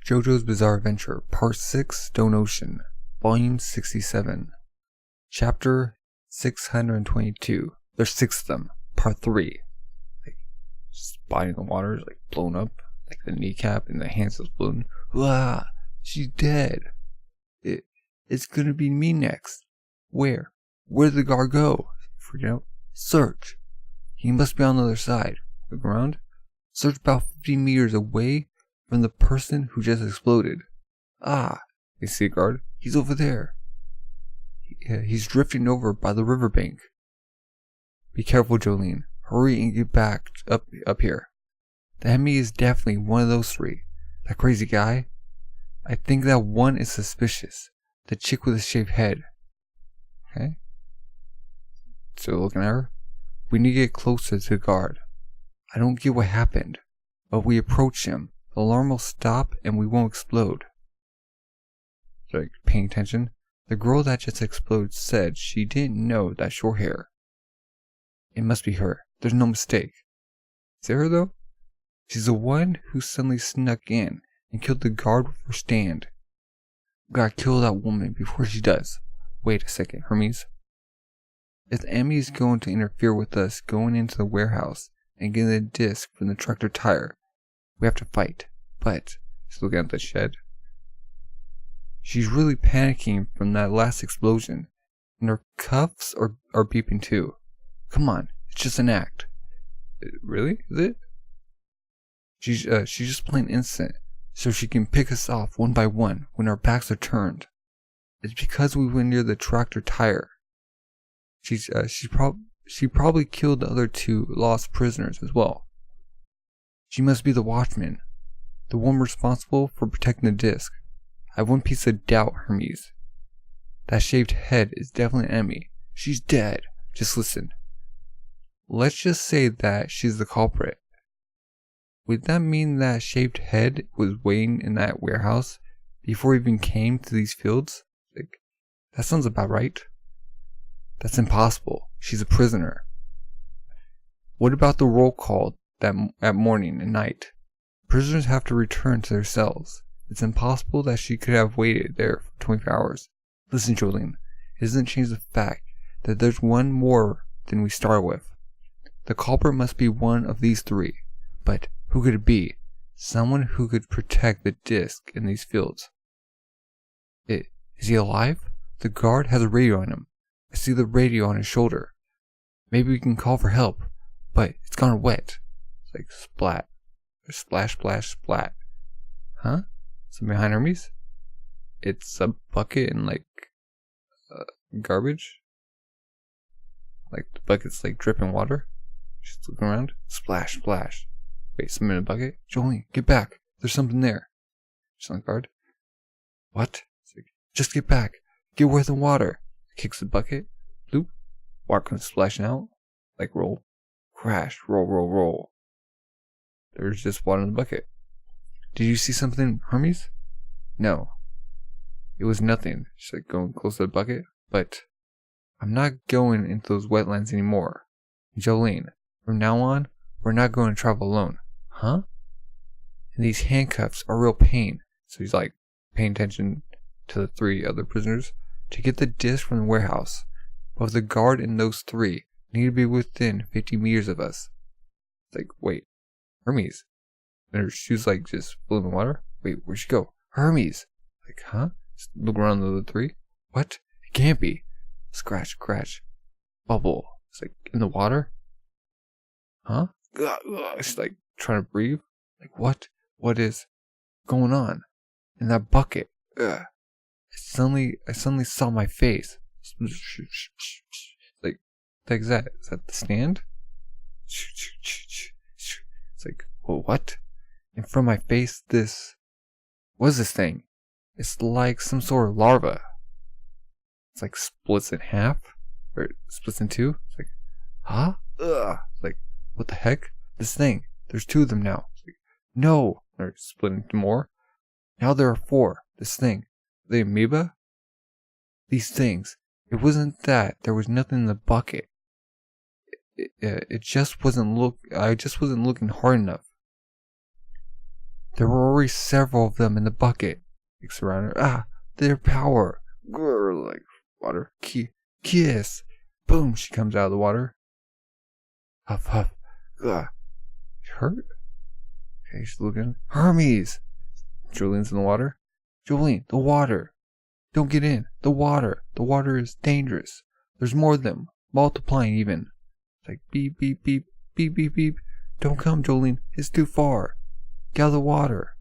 JoJo's Bizarre Adventure, Part 6, Stone Ocean, Volume 67, Chapter 622. There's 6 of them. Part 3. Just body in the water is blown up, like the kneecap and the hands is blown. Ah, she's dead. It's gonna be me next. Where? Where did the guard go? Freak out. Search. He must be on the other side. Look around. Search about 50 meters away from the person who just exploded. Ah, they see a guard. He's over there. He's drifting over by the riverbank. Be careful, Jolene. Hurry and get back up here. The enemy is definitely one of those 3. That crazy guy. I think that one is suspicious. The chick with the shaved head. Okay. So looking at her. We need to get closer to the guard. I don't get what happened, but we approach him. The alarm will stop and we won't explode. So paying attention. The girl that just exploded said she didn't know that short hair. It must be her. There's no mistake. Is it her though? She's the one who suddenly snuck in and killed the guard with her stand. We gotta kill that woman before she does. Wait a second, Hermes. If the enemy is going to interfere with us going into the warehouse and getting the disc from the tractor tire, we have to fight. But, she's looking at the shed. She's really panicking from that last explosion, and her cuffs are beeping too. Come on, it's just an act. Really? Is it? She's just playing innocent, so she can pick us off one by one when our backs are turned. It's because we went near the tractor tire. She probably killed the other 2 lost prisoners as well. She must be the watchman, the one responsible for protecting the disc. I have one piece of doubt, Hermes. That shaved head is definitely an enemy. She's dead. Just listen. Let's just say that she's the culprit. Would that mean that shaved head was waiting in that warehouse before he even came to these fields? That sounds about right. That's impossible. She's a prisoner. What about the roll call at morning and night? Prisoners have to return to their cells. It's impossible that she could have waited there for 24 hours. Listen, Jolene, it doesn't change the fact that there's one more than we start with. The culprit must be one of these 3. But who could it be? Someone who could protect the disc in these fields. Is he alive? The guard has a radio on him. I see the radio on his shoulder. Maybe we can call for help, but it's gone wet. It's splat. Splash, splash, splat. Huh? Something behind Hermes? It's a bucket and garbage? The bucket's dripping water? She's looking around. Splash, splash. Wait, something in a bucket? Jolene, get back. There's something there. She's on guard. What? Just get back. Get away from the water. Kicks the bucket. Bloop. Water comes splashing out. Roll. Crash. Roll, roll, roll. There's just water in the bucket. Did you see something, Hermes? No. It was nothing. She's going close to the bucket. But I'm not going into those wetlands anymore. Jolene, from now on, we're not going to travel alone. Huh? And these handcuffs are real pain. So he's paying attention to the 3 other prisoners. To get the disc from the warehouse. Both the guard and those 3 need to be within 50 meters of us. Wait. Hermes. And her shoes just full in the water? Wait, where'd she go? Hermes! Huh? Just look around the other 3. What? It can't be. Scratch, scratch. Bubble. It's in the water? Huh? She's trying to breathe. What? What is going on? In that bucket. Ugh. I suddenly saw my face. Is that the stand? It's whoa, what? And from my face, what is this thing? It's like some sort of larva. It's splits in half, or it splits in 2. It's huh? Ugh. What the heck? This thing. There's 2 of them now. No. They're split into more. Now there are 4. This thing. The amoeba? These things. It wasn't that there was nothing in the bucket. I just wasn't looking hard enough. There were already several of them in the bucket. Like, surround her. Their power. Grr, like, water. Kiss. Boom, she comes out of the water. Huff, huff. Ugh. Hurt? Okay, she's looking. Hermes! Jolene's in the water. Jolene, the water. Don't get in. The water. The water is dangerous. There's more of them. Multiplying even. It's like beep, beep, beep, beep, beep, beep. Don't come, Jolene. It's too far. Get out of the water.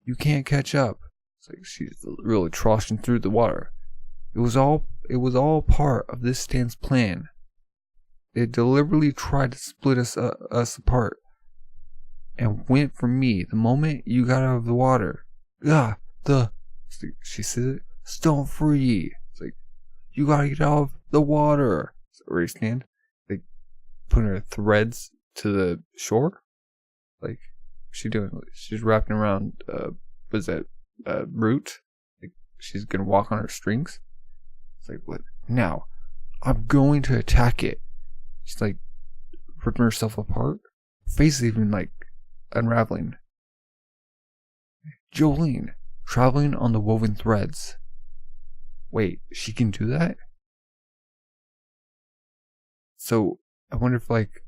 You can't catch up. It's like she's really troshing through the water. It was all part of this Stan's plan. It deliberately tried to split us apart. And went for me the moment you got out of the water. She said, stone free. It's like, you gotta get out of the water. So where you stand, like, putting her threads to the shore. Like, what's she doing? She's wrapping around, what's that, root? Like, she's gonna walk on her strings. It's like, what? Now, I'm going to attack it. She's like, ripping herself apart. Face even, like, unraveling. Jolene, traveling on the woven threads. Wait, she can do that? So, I wonder if, like,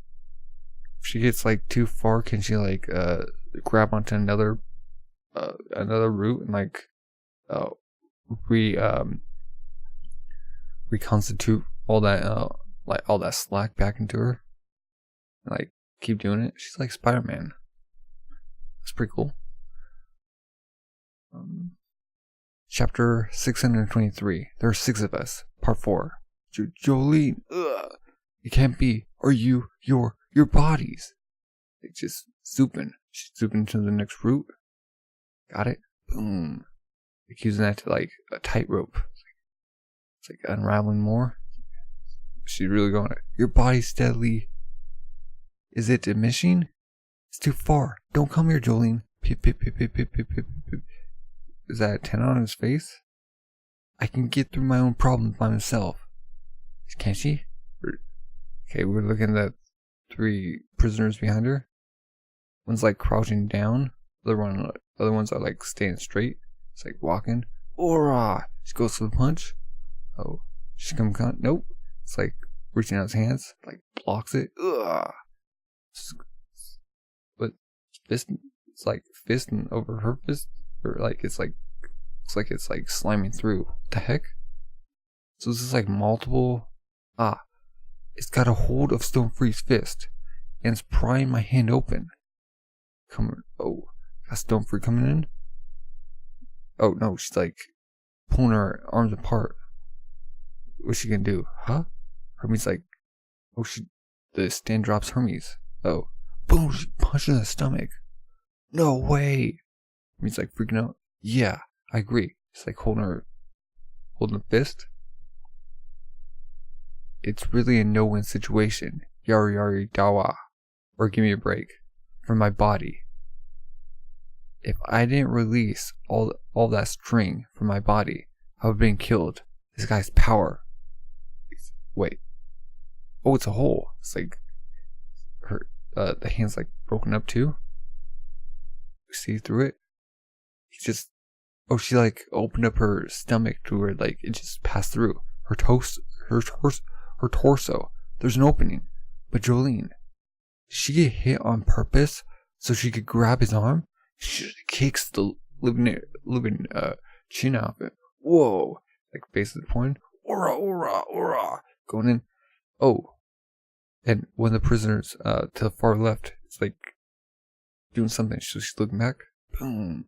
if she gets, like, too far, can she, like, grab onto another root and, like, reconstitute all that, like, all that slack back into her? And, like, keep doing it? She's like Spider-Man. That's pretty cool. Chapter 623. There are 6 of us. Part 4. Jolene. Ugh. It can't be. Are you your bodies? It's just zooping. She's zooping to the next root. Got it? Boom. Like using that to like a tightrope. It's like unraveling more. She's really going. Your body steadily. Is it diminishing? It's too far. Don't come here, Jolene. Pip, pip, pip, pip, pip, pip, pip, pip. Is that a 10 on his face? I can get through my own problems by myself. Can't she? Okay, we're looking at 3 prisoners behind her. One's like crouching down. The other ones are like staying straight. It's like walking. Ora! She goes for the punch. Oh, she comes. Nope. It's like reaching out his hands, like blocks it. Ugh. But fist, it's like fisting over her fist, or like it's like sliming through. What the heck? So this is like multiple. It's got a hold of Stonefree's fist, and it's prying my hand open. Oh, got Stonefree coming in. Oh no, she's like pulling her arms apart. What's she gonna do? Huh? Hermes like, oh, the stand drops Hermes. Oh, boom! She punched her in the stomach. No way! Hermes like freaking out. Yeah, I agree. It's like holding the fist. It's really a no-win situation. Yari yari dawa. Or give me a break. For my body. If I didn't release all that string from my body, I would have been killed. This guy's power. Wait. Oh, it's a hole. It's like her the hand's like broken up too. You see through it? She like opened up her stomach to where like it just passed through. Her torso. There's an opening. But Jolene, did she get hit on purpose so she could grab his arm? She kicks the living chin out of it. Whoa! Like face at the point. Ora, ora, ora! Going in. Oh. And one of the prisoners to the far left is like doing something. So she's looking back. Boom.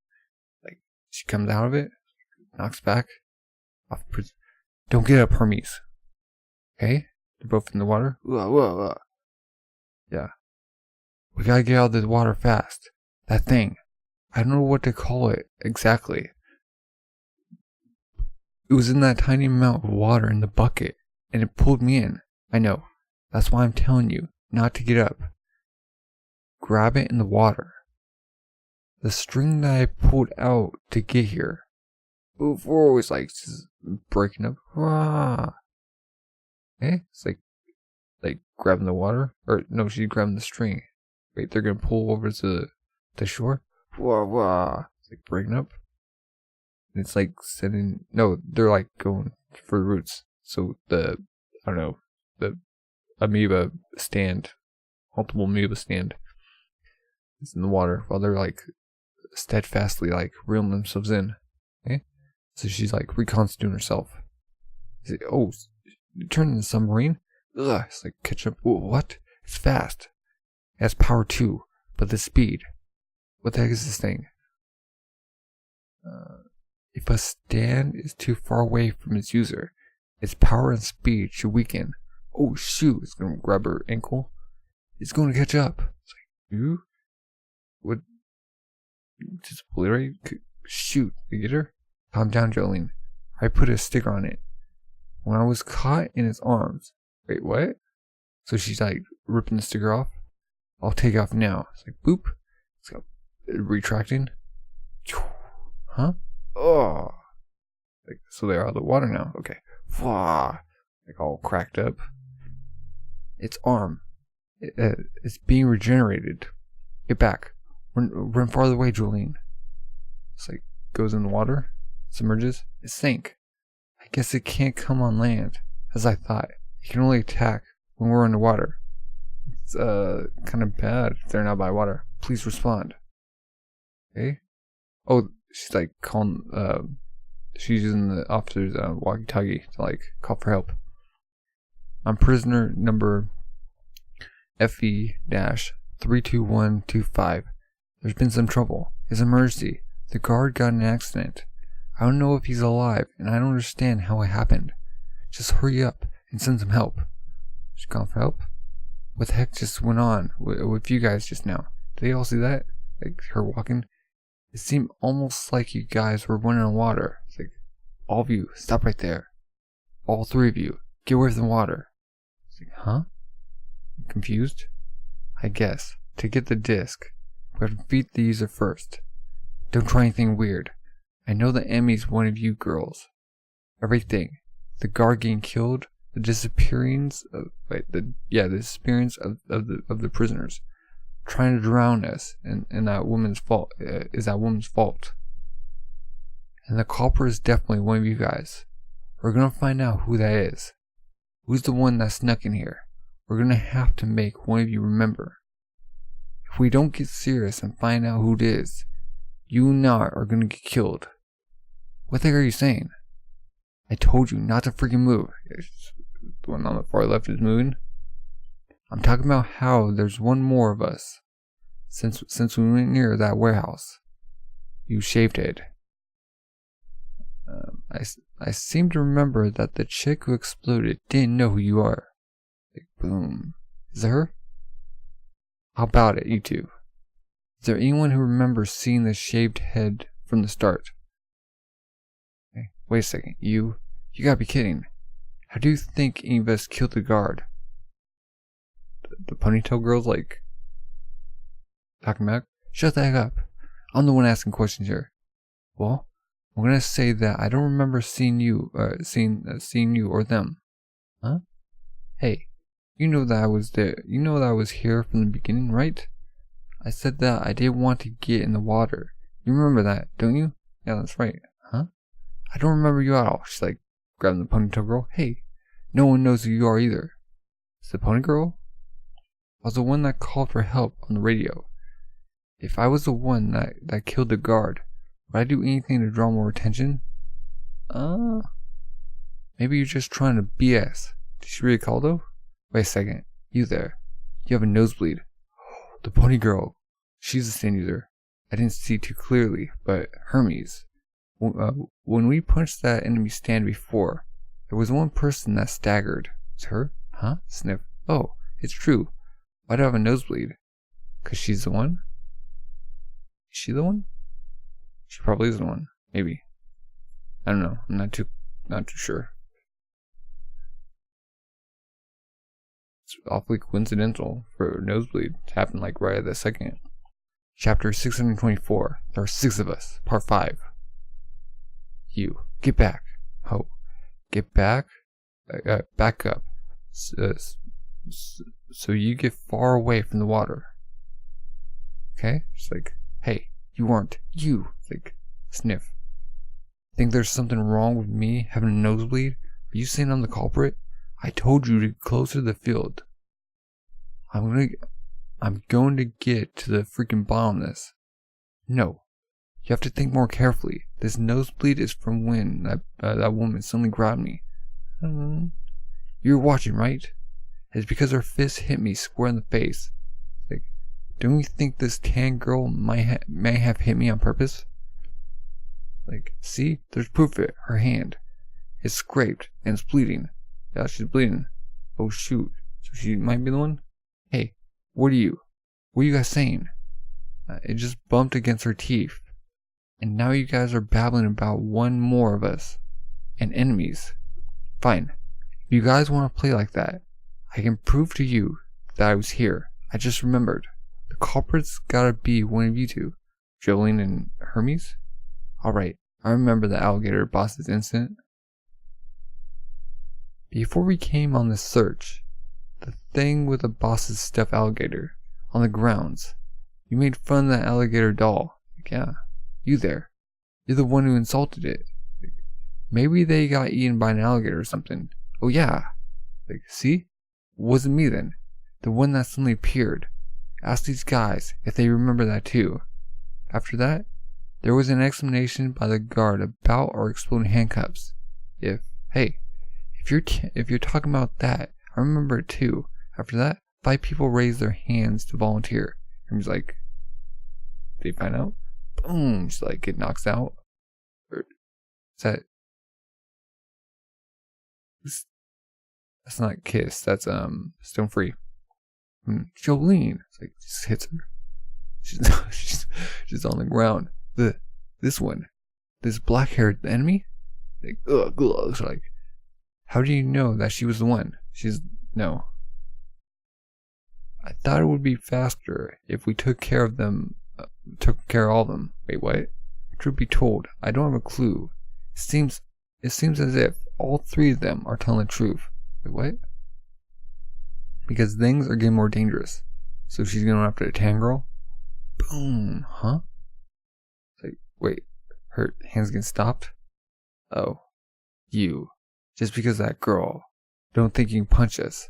Like she comes out of it. Knocks back. Off the prison. Don't get up, Hermes. Okay? They're both in the water. Yeah. We gotta get out of the water fast. That thing. I don't know what to call it exactly. It was in that tiny amount of water in the bucket, and it pulled me in. I know. That's why I'm telling you not to get up. Grab it in the water. The string that I pulled out to get here. Before was like just breaking up. It's like grabbing the water. Or no, she's grabbing the string. Wait, they're gonna pull over to the shore? wah, wah. It's like breaking up. And it's like no, they're like going for the roots. So the amoeba stand, multiple amoeba stand is in the water while they're like steadfastly like reeling themselves in. Okay? So she's like reconstituting herself. Like, oh, you turned into a submarine? Ugh, it's like catch up. Whoa, what? It's fast. It has power too, but the speed. What the heck is this thing? If a stand is too far away from its user, its power and speed should weaken. Oh shoot, it's gonna grab her ankle. It's gonna catch up. It's like, you? What? Just obliterate? Shoot, you get her? Calm down, Jolene. I put a sticker on it. When I was caught in its arms. Wait, what? So she's like ripping the sticker off? I'll take it off now. It's like, boop. It's got retracting. Huh? Oh. Like, so they're out of the water now. Okay. Like all cracked up. Its arm. It's being regenerated. Get back. Run farther away, Jolene. It's like, goes in the water. Submerges. It sank. I guess it can't come on land, as I thought. It can only attack when we're underwater. It's kind of bad if they're not by water. Please respond. Okay. Oh, she's like calling. She's using the officer's walkie-talkie to like call for help. I'm prisoner number FE-32125. There's been some trouble. It's an emergency. The guard got in an accident. I don't know if he's alive, and I don't understand how it happened. Just hurry up and send some help. She's calling for help? What the heck just went on with you guys just now? Did they all see that? Like her walking? It seemed almost like you guys were running on water. It's like, all of you, stop right there. All three of you, get away from the water. It's like, huh? I'm confused? I guess, to get the disc, we have to beat the user first. Don't try anything weird. I know the enemy's one of you girls. Everything. The guard getting killed, the disappearance of the disappearance of the prisoners. Trying to drown us, and that woman's fault is that woman's fault. And the culprit is definitely one of you guys. We're gonna find out who that is. Who's the one that snuck in here? We're gonna have to make one of you remember. If we don't get serious and find out who it is, you and I are gonna get killed. What the heck are you saying? I told you not to freaking move. The one on the far left is moving. I'm talking about how there's one more of us. Since we went near that warehouse. You shaved head. I seem to remember that the chick who exploded didn't know who you are. Like, boom. Is it her? How about it, you two? Is there anyone who remembers seeing the shaved head from the start? Okay, wait a second. You gotta be kidding. How do you think any of us killed the guard? The ponytail girl's like talking back. Shut the heck up. I'm the one asking questions here. Well, I'm gonna say that I don't remember seeing you or them. Huh? Hey, you know that I was there. You know that I was here from the beginning, right? I said that I didn't want to get in the water. You remember that, don't you? Yeah, that's right. Huh? I don't remember you at all. She's like grabbing the ponytail girl. Hey, no one knows who you are either. Is the pony girl? I was the one that called for help on the radio. If I was the one that killed the guard, would I do anything to draw more attention? Maybe you're just trying to BS. Did she really call though? Wait a second. You there. You have a nosebleed. The pony girl. She's a stand user. I didn't see too clearly, but Hermes. When we punched that enemy stand before, there was one person that staggered. It's her? Huh? Sniff. Oh, it's true. Why do I have a nosebleed? 'Cause she's the one? Is she the one? She probably is the one. Maybe. I don't know. I'm not too sure. It's awfully coincidental for a nosebleed to happen like right at the second. Chapter 624. There are 6 of us. Part 5. You. Get back. Oh. Get back. Back up. So you get far away from the water. Okay? She's like, hey, You aren't. You. Like, sniff. Think there's something wrong with me having a nosebleed? Are you saying I'm the culprit? I told you to get closer to the field. I'm going to get to the freaking bottom of this. No. You have to think more carefully. This nosebleed is from when that woman suddenly grabbed me. You're watching, right? It's because her fist hit me square in the face. Like, don't you think this tan girl may have hit me on purpose? Like, see? There's proof of it. Her hand. It's scraped and it's bleeding. Yeah, she's bleeding. Oh shoot. So she might be the one? Hey, what are you guys saying? It just bumped against her teeth. And now you guys are babbling about one more of us. And enemies. Fine. If you guys want to play like that, I can prove to you that I was here. I just remembered. The culprit's gotta be one of you two. Jolene and Hermes? Alright, I remember the alligator boss's incident. Before we came on this search, the thing with the boss's stuffed alligator on the grounds, you made fun of that alligator doll. Like, yeah, you there. You're the one who insulted it. Like, maybe they got eaten by an alligator or something. Oh yeah. Like, see? It wasn't me then. The one that suddenly appeared. Ask these guys if they remember that too. After that, there was an explanation by the guard about our exploding handcuffs. If you're talking about that, I remember it too. After that, 5 people raised their hands to volunteer. And he's like, they find out? Boom! She's like, it knocks out. Or is that? That's not Kiss. That's Stone Free. Jolene. It's like, just hits her. She's on the ground. This one, this black-haired enemy. Like, ugh. It's like, how do you know that she was the one? No. I thought it would be faster if we took care of them. Took care of all of them. Wait, what? Truth be told, I don't have a clue. It seems as if all 3 of them are telling the truth. Wait, what? Because things are getting more dangerous. So she's going after the tan girl? Boom, huh? It's like, wait, her hands getting stopped? Oh, you. Just because that girl. Don't think you can punch us.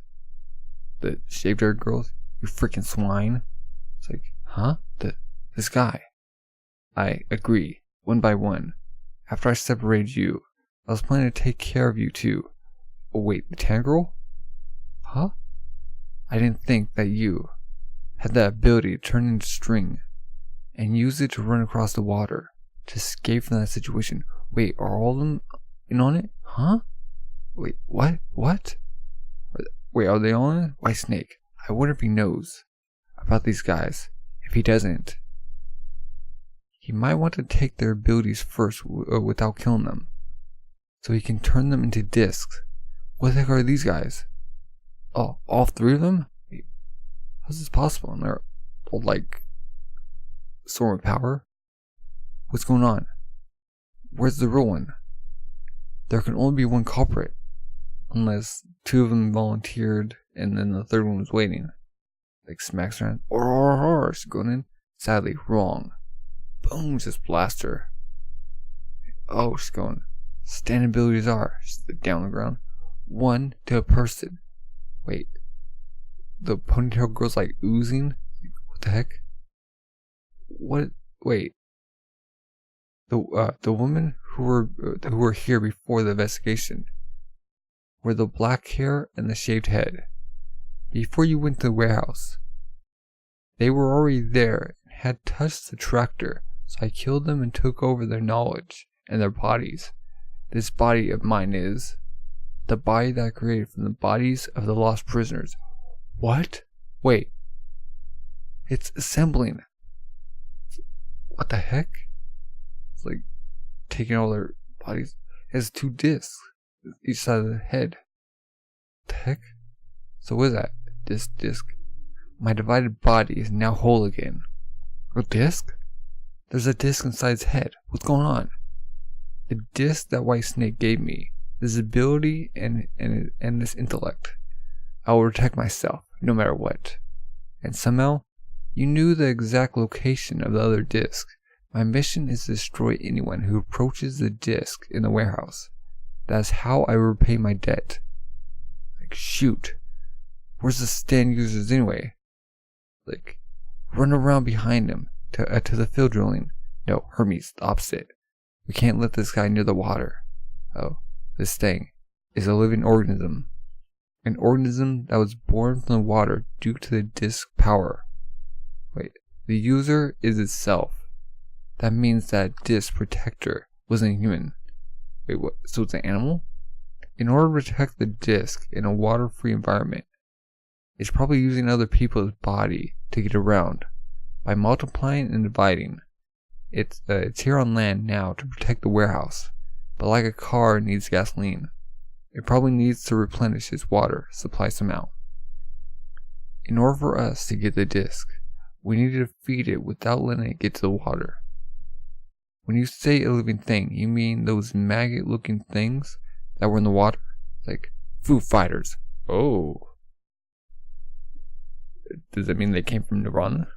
The shaved hair girls? You freaking swine. It's like, huh? This guy. I agree. One by one. After I separated you, I was planning to take care of you too. Oh wait, the tan girl? Huh? I didn't think that you had the ability to turn into string and use it to run across the water to escape from that situation. Wait, are all of them in on it? Huh? Wait, what? Wait, are they all in it? White Snake. I wonder if he knows about these guys. If he doesn't, he might want to take their abilities first without killing them, so he can turn them into discs. What the heck are these guys? Oh, all 3 of them? Wait, how's this possible? And they're all like soaring with power? What's going on? Where's the real one? There can only be one culprit, unless 2 of them volunteered and then the 3rd one was waiting. Like smacks around. Or she's going in. Sadly, wrong. Boom, just blast her. Oh, she's going. Stand abilities are. She's down on the ground. 1 to a person. Wait. The ponytail girl's like oozing? What the heck? What? Wait. The women who were here before the investigation were the black hair and the shaved head. Before you went to the warehouse, they were already there and had touched the tractor, so I killed them and took over their knowledge and their bodies. This body of mine is the body that I created from the bodies of the lost prisoners. What? Wait. It's assembling. What the heck? It's like taking all their bodies. It has 2 discs, each side of the head. What the heck? So what is that? This disc. My divided body is now whole again. A disc? There's a disc inside his head. What's going on? The disc that White Snake gave me, this ability and this intellect. I will protect myself, no matter what. And somehow, you knew the exact location of the other disc My mission is to destroy anyone who approaches the disc in the warehouse. That's how I repay my debt. Like, shoot. Where's the stand users anyway? Like, run around behind him to the field drilling. No, Hermes, the opposite. We can't let this guy near the water. Oh, this thing is a living organism. An organism that was born from the water due to the disc power. Wait, the user is itself. That means that disc protector wasn't human. Wait, what? So it's an animal? In order to protect the disc in a water-free environment, it's probably using other people's body to get around. By multiplying and dividing, it's here on land now to protect the warehouse. But like a car needs gasoline, it probably needs to replenish its water supply somehow. In order for us to get the disc, we need to feed it without letting it get to the water. When you say a living thing, you mean those maggot-looking things that were in the water? Like Foo Fighters. Oh. Does that mean they came from Nirvana?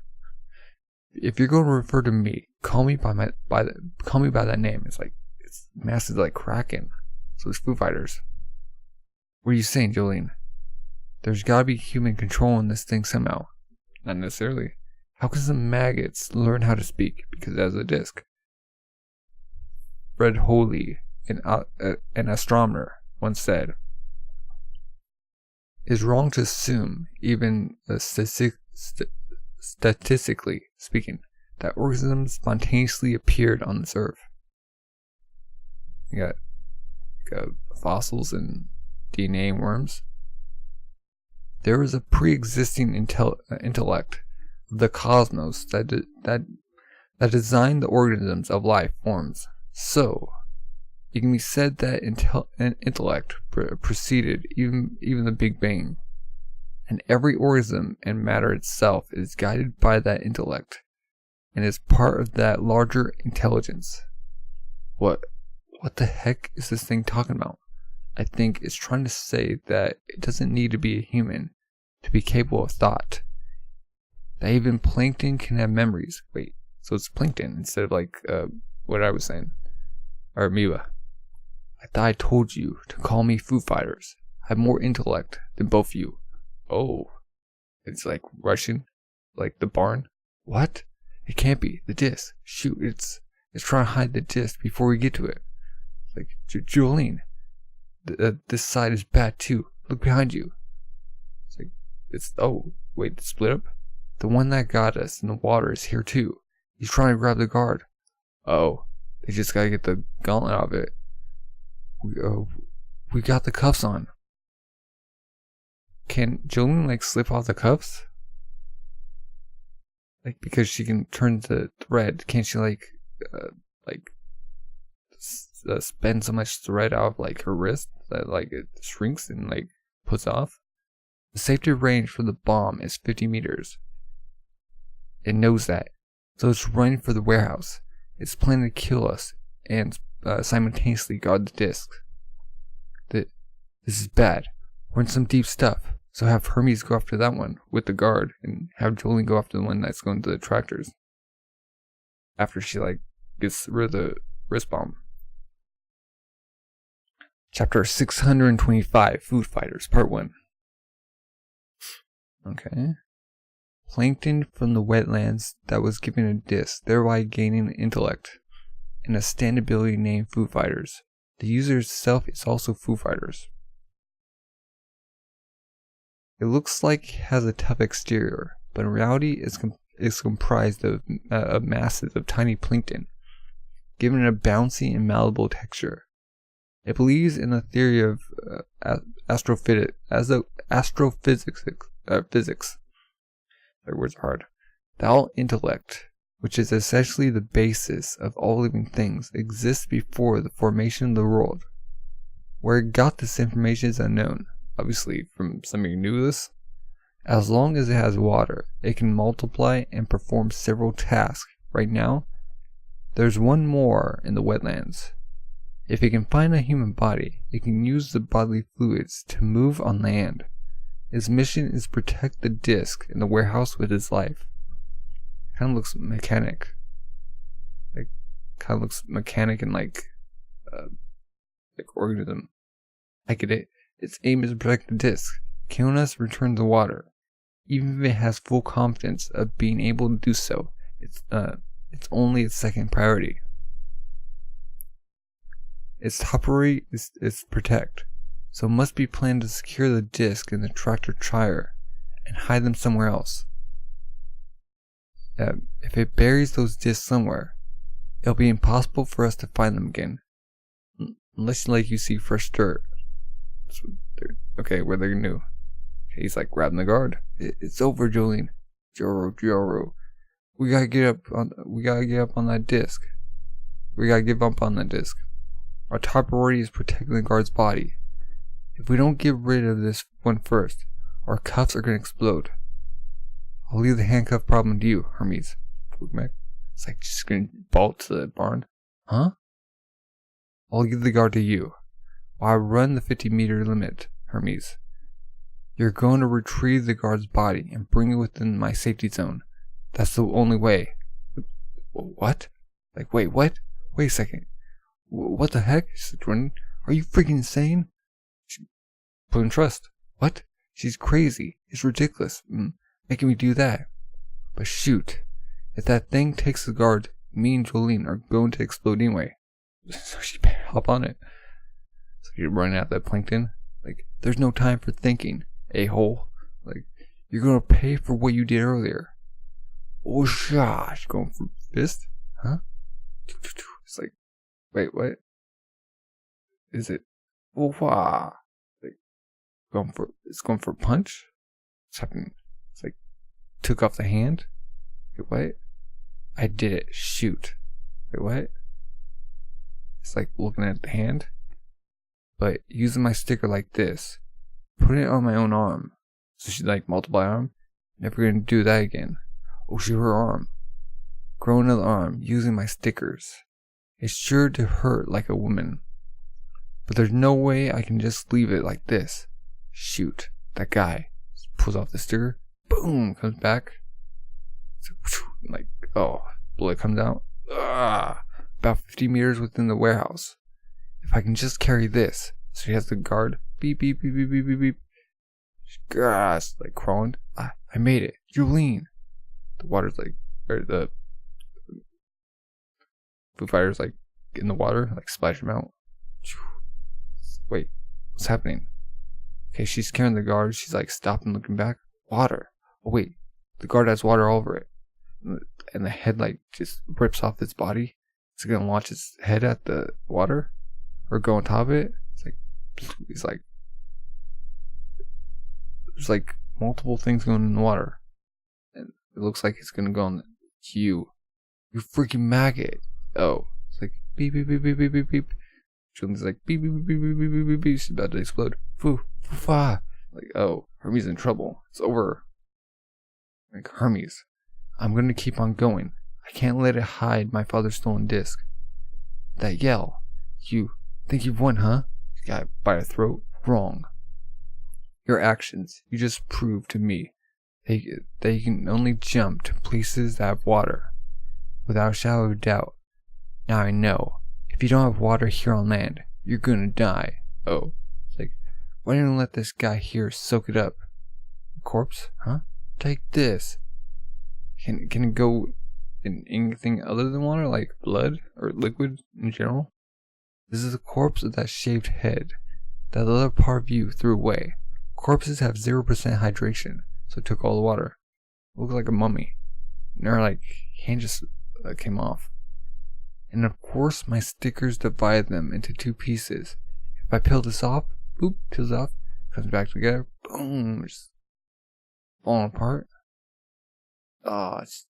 If you're going to refer to me, call me by that name. It's like it's massive like Kraken. So it's Foo Fighters. What are you saying, Jolene? There's gotta be human control in this thing somehow. Not necessarily. How can some maggots learn how to speak? Because it has a disc. Fred Holy, an astronomer, once said, "It's wrong to assume, even statistically speaking, that organisms spontaneously appeared on this earth." You got fossils and DNA and worms. There is a pre-existing intellect of the cosmos that designed the organisms of life forms. So, it can be said that intellect preceded even the Big Bang, and every organism and matter itself is guided by that intellect, and is part of that larger intelligence. What the heck is this thing talking about? I think it's trying to say that it doesn't need to be a human to be capable of thought. That even plankton can have memories. Wait, so it's plankton instead of like what I was saying. Or amoeba. I thought I told you to call me Foo Fighters. I have more intellect than both of you. Oh, it's like Russian? Like the barn? What? It can't be. The disc. Shoot, it's trying to hide the disc before we get to it. Like, Jolene, this side is bad too. Look behind you. It's like, oh, wait, it's split up? The one that got us in the water is here too. He's trying to grab the guard. Oh, they just gotta get the gauntlet out of it. We got the cuffs on. Can Jolene like slip off the cuffs? Like, because she can turn the thread, can't she spend so much thread out of like her wrist that like it shrinks and like puts off? The safety range for the bomb is 50 meters. It knows that, so it's running for the warehouse. It's planning to kill us and simultaneously guard the disc. This is bad. We're in some deep stuff. So have Hermes go after that one with the guard, and have Jolene go after the one that's going to the tractors. After she like gets rid of the wrist bomb. Chapter 625, Foo Fighters, Part 1. Okay. Plankton from the wetlands that was given a disc, thereby gaining intellect, and a stand ability named Foo Fighters. The user itself is also Foo Fighters. It looks like it has a tough exterior, but in reality it's comprised of masses of tiny plankton, giving it a bouncy and malleable texture. It believes in the theory of astrophysics. Their words are hard. The all intellect, which is essentially the basis of all living things, exists before the formation of the world. Where it got this information is unknown. Obviously, from somebody who knew this. As long as it has water, it can multiply and perform several tasks. Right now, there's one more in the wetlands. If it can find a human body, it can use the bodily fluids to move on land. Its mission is to protect the disc in the warehouse with its life. Kind of looks mechanic. kind of looks mechanic and like organism. I get it. Its aim is to protect the disc. Killing us returns the water. Even if it has full confidence of being able to do so, it's only its second priority. Its top priority is protect, so it must be planned to secure the disc in the tractor trailer and hide them somewhere else. If it buries those discs somewhere, it'll be impossible for us to find them again, unless like you see fresh dirt. Okay, what they're gonna do? He's like grabbing the guard. It's over, Jolene. Joro. We gotta get up on that disc. We gotta give up on that disc. Our top priority is protecting the guard's body. If we don't get rid of this one first, our cuffs are gonna explode. I'll leave the handcuff problem to you, Hermes. It's like just gonna bolt to the barn. Huh? I'll give the guard to you. While I run the 50-meter limit, Hermes. You're going to retrieve the guard's body and bring it within my safety zone. That's the only way. What? Like, wait, what? Wait a second. What the heck? Said Jordan. Are you freaking insane? Put in trust. What? She's crazy. It's ridiculous. Making me do that. But shoot. If that thing takes the guard, me and Jolene are going to explode anyway. So she better hop on it. So you're running out that plankton? Like, there's no time for thinking, a-hole. Like, you're gonna pay for what you did earlier. Oh gosh, going for fist? Huh? It's like, wait, what? Is it? Oh wow. Like, it's going for a punch? What's happening? It's like, took off the hand? Wait, what? I did it. Shoot. Wait, what? It's like looking at the hand. But using my sticker like this, putting it on my own arm. So she's like multiply arm. Never gonna do that again. Oh, she her arm. Grow another arm using my stickers. It's sure to hurt like a woman. But there's no way I can just leave it like this. Shoot. That guy pulls off the sticker. Boom. Comes back. Like, oh, blood comes out. About 50 meters within the warehouse. If I can just carry this. So he has the guard. Beep, beep, beep, beep, beep, beep, beep. Gosh, like crawling. I made it. Jolene. The water's like, or the Foo Fighters like in the water, like splash them out. Wait, what's happening? Okay, she's carrying the guard. She's like stopping, looking back. Water. Oh wait, the guard has water all over it, and the head like just rips off its body. It's gonna launch its head at the water, or go on top of it. It's like there's like multiple things going in the water, and it looks like it's gonna go on you freaking maggot. Oh, it's like beep beep beep beep beep beep beep. Julian's like beep beep beep beep beep beep beep beep beep. She's about to explode. Foo fa. Like, oh, Hermes in trouble. It's over. Like, Hermes, I'm gonna keep on going. I can't let it hide my father's stolen disc. That yell. You think you've won, huh? You got it by the throat. Wrong. Your actions, you just proved to me that you can only jump to places that have water. Without a shadow of doubt. Now I know. If you don't have water here on land, you're gonna die. Oh. It's like, why didn't you let this guy here soak it up? A corpse? Huh? Take this. Can it go in anything other than water, like blood or liquid in general? This is a corpse of that shaved head that the other part of you threw away. Corpses have 0% hydration, so it took all the water. It looks like a mummy. And her like hand just came off. And of course my stickers divide them into two pieces. If I peel this off, boop, peels off, comes back together, boom, just falling apart. It's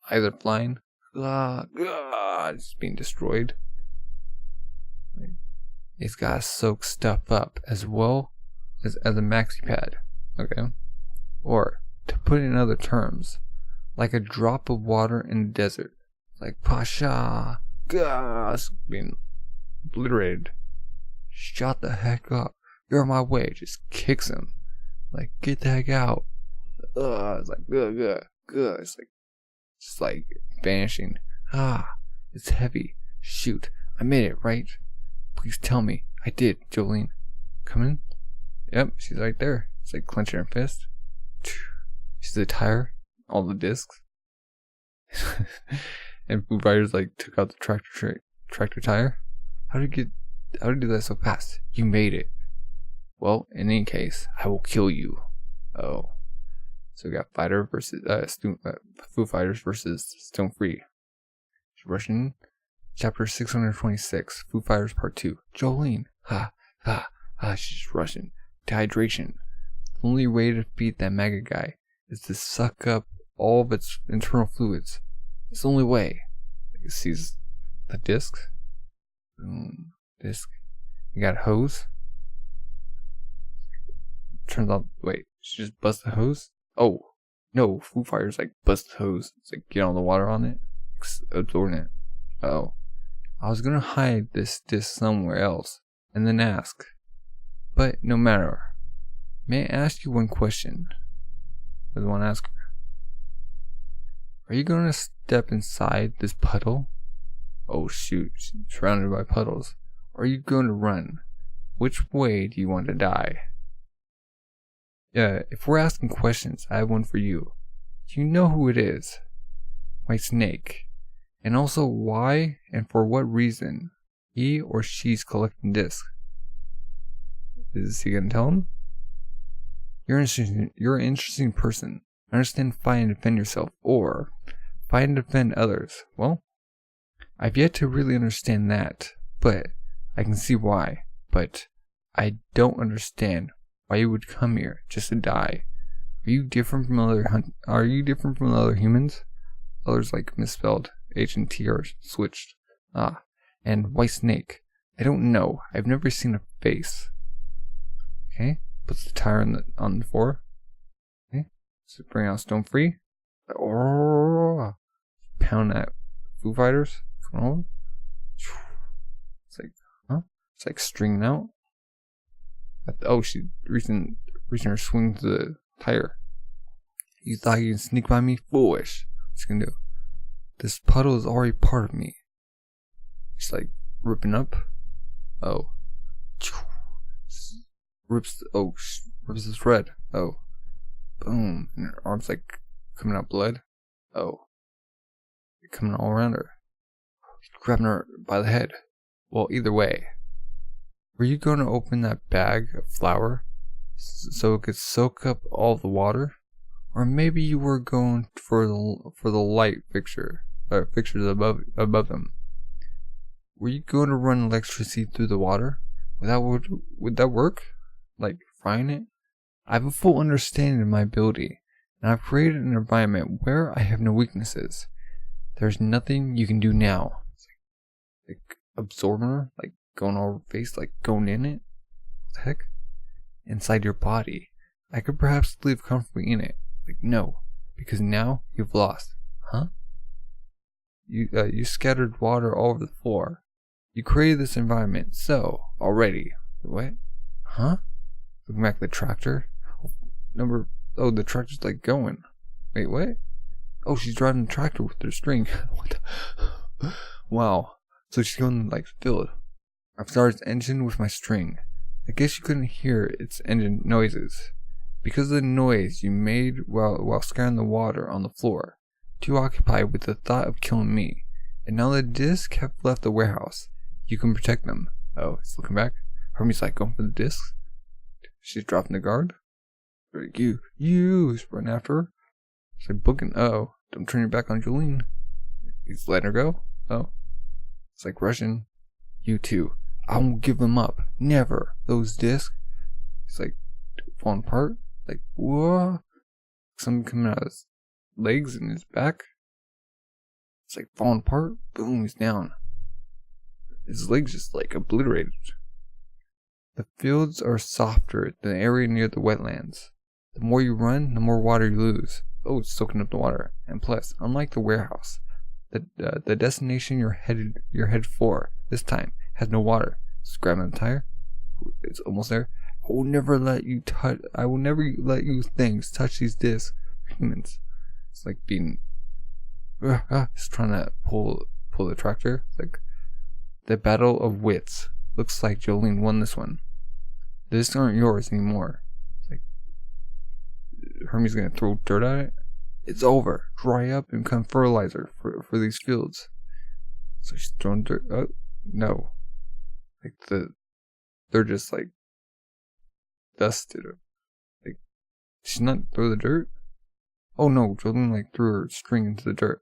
either flying, it's being destroyed. It's gotta soak stuff up as well as a maxi pad, okay? Or, to put it in other terms, like a drop of water in the desert. Like Pasha, it's being obliterated. Shut the heck up. You're on my way. Just kicks him. Like, get the heck out. It's like, It's like, just like vanishing. It's heavy. Shoot, I made it, right? Please tell me. I did, Jolene. Come in? Yep, she's right there. It's like clenching her fist. She's the tire, all the discs. And Foo Fighters like took out the tractor tire. How did you do that so fast? You made it. Well, in any case, I will kill you. Oh. So we got Foo Fighters versus Stone Free. Russian, chapter 626, Foo Fighters Part 2. Jolene, she's Russian. Dehydration. The only way to defeat that Manga guy is to suck up all of its internal fluids. It's the only way. You see the disc. Disc. You got a hose. Turns out, wait, she just bust the hose? Oh, no, Foo Fighters like bust the hose. It's like get all the water on it, absorbing it. Oh, I was gonna hide this disc somewhere else and then ask. But no matter. May I ask you one question? What do I want to ask her? Are you gonna step inside this puddle? Oh shoot, she's surrounded by puddles. Or are you going to run? Which way do you want to die? Yeah, if we're asking questions, I have one for you. Do you know who it is? White Snake. And also why and for what reason he or she's collecting discs. Is he gonna tell him? You're an interesting person. Understand, fight, and defend yourself, or fight and defend others. Well, I've yet to really understand that, but I can see why. But I don't understand why you would come here just to die. Are you different from other humans? Others like misspelled. H and T are switched. And White Snake. I don't know. I've never seen a face. Okay, puts the tire on the floor. Okay, so bring out Stone Free. Oh, pound that Foo Fighters. Come on. It's like, It's like stringing out. Oh, she's reaching her swing to the tire. You thought you can sneak by me? Foolish. What's she gonna do? This puddle is already part of me. She's like ripping up. Oh. Rips the thread. Oh. Boom. And her arms like coming out blood. Oh. Coming all around her. Grabbing her by the head. Well, either way. Were you going to open that bag of flour so it could soak up all the water? Or maybe you were going for the light fixtures above them. Were you going to run electricity through the water? Would that work? Like frying it? I have a full understanding of my ability, and I've created an environment where I have no weaknesses. There's nothing you can do now. Like absorbing her, like going all over her face, like going in it. What the heck? Inside your body. I could perhaps live comfortably in it. Like no, because now you've lost. Huh? You scattered water all over the floor. You created this environment, so already. What? Huh? Looking back at the tractor. The tractor's like going. Wait, what? Oh, she's driving the tractor with her string. What the? Wow. So she's going like field. I've started its engine with my string. I guess you couldn't hear its engine noises. Because of the noise you made while scattering the water on the floor. Too occupied with the thought of killing me. And now the discs have left the warehouse. You can protect them. Oh, it's looking back. Hermie's like going for the discs. She's dropping the guard. Like, he's running after her. She's like booking. Oh, don't turn your back on Jolene. He's letting her go. Oh, it's like rushing. You too. I won't give them up. Never. Those discs. It's like falling apart. Like, whoa. Something coming out of his legs and his back. It's like falling apart. Boom, he's down. His legs just like obliterated. The fields are softer than the area near the wetlands. The more you run, the more water you lose. Oh, it's soaking up the water. And plus, unlike the warehouse, the destination you're headed for this time has no water. Just grabbing the tire. It's almost there. I will never let you things touch these discs. Humans. It's like being. It's trying to pull the tractor. It's like The battle of wits. Looks like Jolene won this one. The discs aren't yours anymore. It's like Hermes gonna throw dirt at it. It's over. Dry up and become fertilizer for these fields. So she's throwing dirt. Oh no! Like they're just like dusted. Like she's not throw the dirt. Oh no! Jolene like threw her string into the dirt.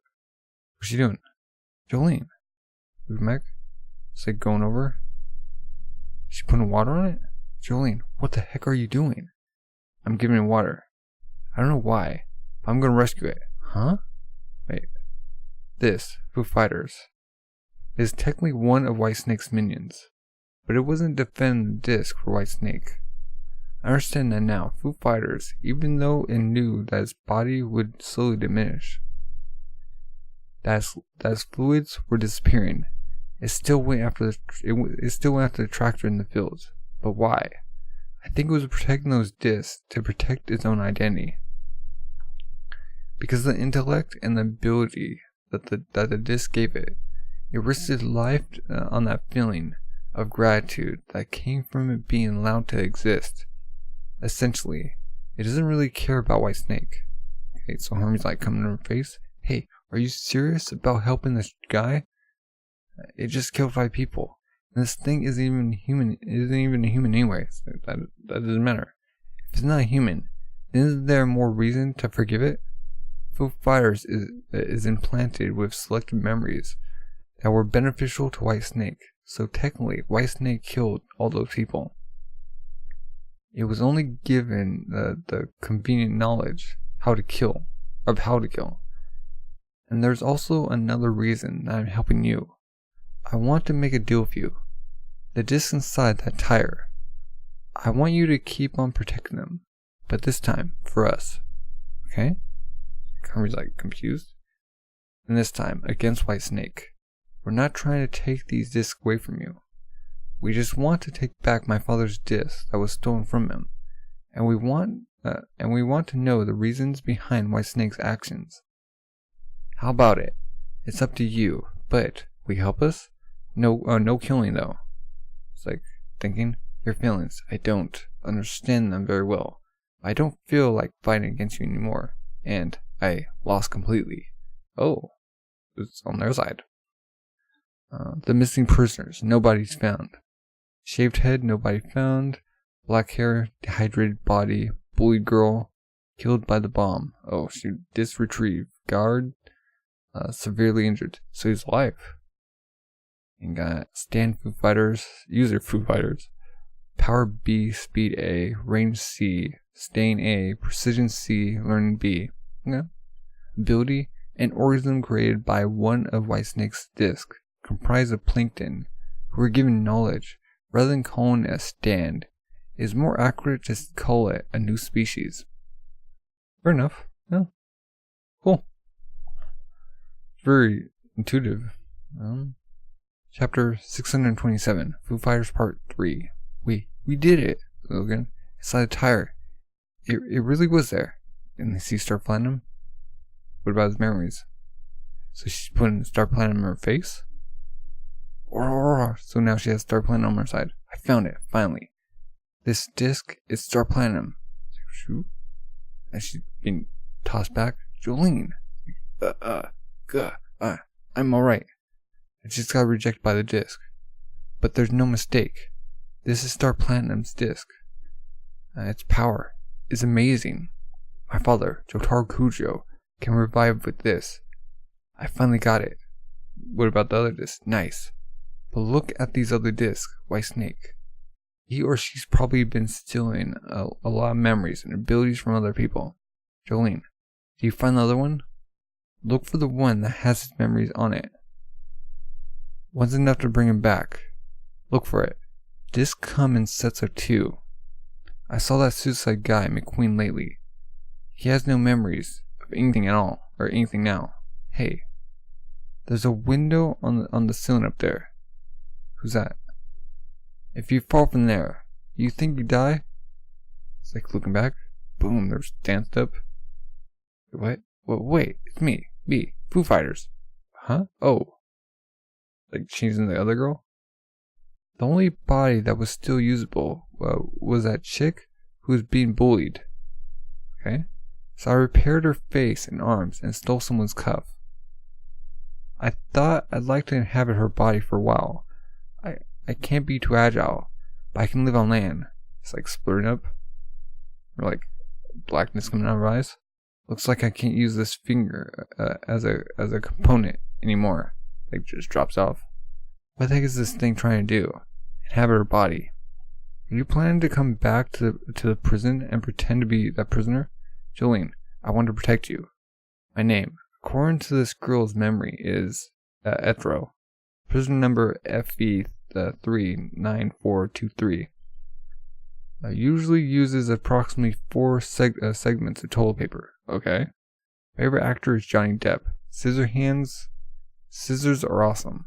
What's she doing? Jolene, Mac. It's like going over. She putting water on it? Jolene, what the heck are you doing? I'm giving it water. I don't know why. I'm gonna rescue it. Huh? Wait. This, Foo Fighters, is technically one of White Snake's minions. But it wasn't defending the disc for White Snake. I understand that now. Foo Fighters, even though it knew that its body would slowly diminish, that its fluids were disappearing, it still went after the tractor in the fields. But why? I think it was protecting those discs to protect its own identity. Because of the intellect and the ability that the disc gave it, it risked its life on that feeling of gratitude that came from it being allowed to exist. Essentially, it doesn't really care about White Snake. Okay, so Hermes like coming in her face. Hey, are you serious about helping this guy? It just killed 5 people. And this thing isn't even human. It isn't even a human anyway. So that doesn't matter. If it's not a human, then isn't there more reason to forgive it? Foo Fighters is implanted with selected memories that were beneficial to White Snake. So technically, White Snake killed all those people. It was only given the convenient knowledge of how to kill. And there's also another reason that I'm helping you. I want to make a deal with you. The discs inside that tire, I want you to keep on protecting them. But this time, for us. Okay? Carmen's like confused. And this time, against White Snake. We're not trying to take these discs away from you. We just want to take back my father's disc that was stolen from him. And we want to know the reasons behind White Snake's actions. How about it? It's up to you, but will you help us? No killing though. It's like thinking, your feelings, I don't understand them very well. I don't feel like fighting against you anymore, and I lost completely. Oh, it's on their side. The missing prisoners, nobody's found. Shaved head, nobody found. Black hair, dehydrated body, bullied girl, killed by the bomb. Oh, she retrieved. Guard, severely injured, so he's alive. And got stand Foo Fighters, user Foo Fighters, power B, speed A, range C, staying A, precision C, learning B. Yeah. Ability, an organism created by one of White Snake's discs, comprised of plankton, who were given knowledge. Rather than calling it a stand, it is more accurate to call it a new species. Fair enough. Yeah. Cool. Very intuitive. Chapter 627, Foo Fighters Part 3. We did it, Logan. Inside the tire. It really was there. And they see Star Platinum. What about his memories? So she's putting Star Platinum in her face? So now she has Star Platinum on her side. I found it, finally. This disc is Star Platinum. Shoot. And she's being tossed back. Jolene. I'm alright. I just got rejected by the disc. But there's no mistake. This is Star Platinum's disc. Its power is amazing. My father, Jotaro Kujo, can revive with this. I finally got it. What about the other disc? Nice. But look at these other discs, White Snake. He or she's probably been stealing a lot of memories and abilities from other people. Jolene, do you find the other one? Look for the one that has his memories on it. One's enough to bring him back. Look for it. Discs come in sets of 2. I saw that suicide guy, McQueen, lately. He has no memories of anything at all, or anything now. Hey, there's a window on the ceiling up there. Who's that? If you fall from there, you think you die? It's like looking back. Boom, there's danced up. What? Wait, it's me, Foo Fighters. Huh? Oh. Like changing the other girl? The only body that was still usable was that chick who was being bullied. Okay? So I repaired her face and arms and stole someone's cuff. I thought I'd like to inhabit her body for a while. I can't be too agile, but I can live on land. It's like splitting up. Or like blackness coming out of her eyes. Looks like I can't use this finger as a component anymore. Like just drops off. What the heck is this thing trying to do? Inhabit her body. Are you planning to come back to the prison and pretend to be that prisoner? Jolene, I want to protect you. My name, according to this girl's memory, is Ethro. Prisoner number FE39423. Usually uses approximately 4 segments of toilet paper. Okay. Favorite actor is Johnny Depp. Scissors are awesome.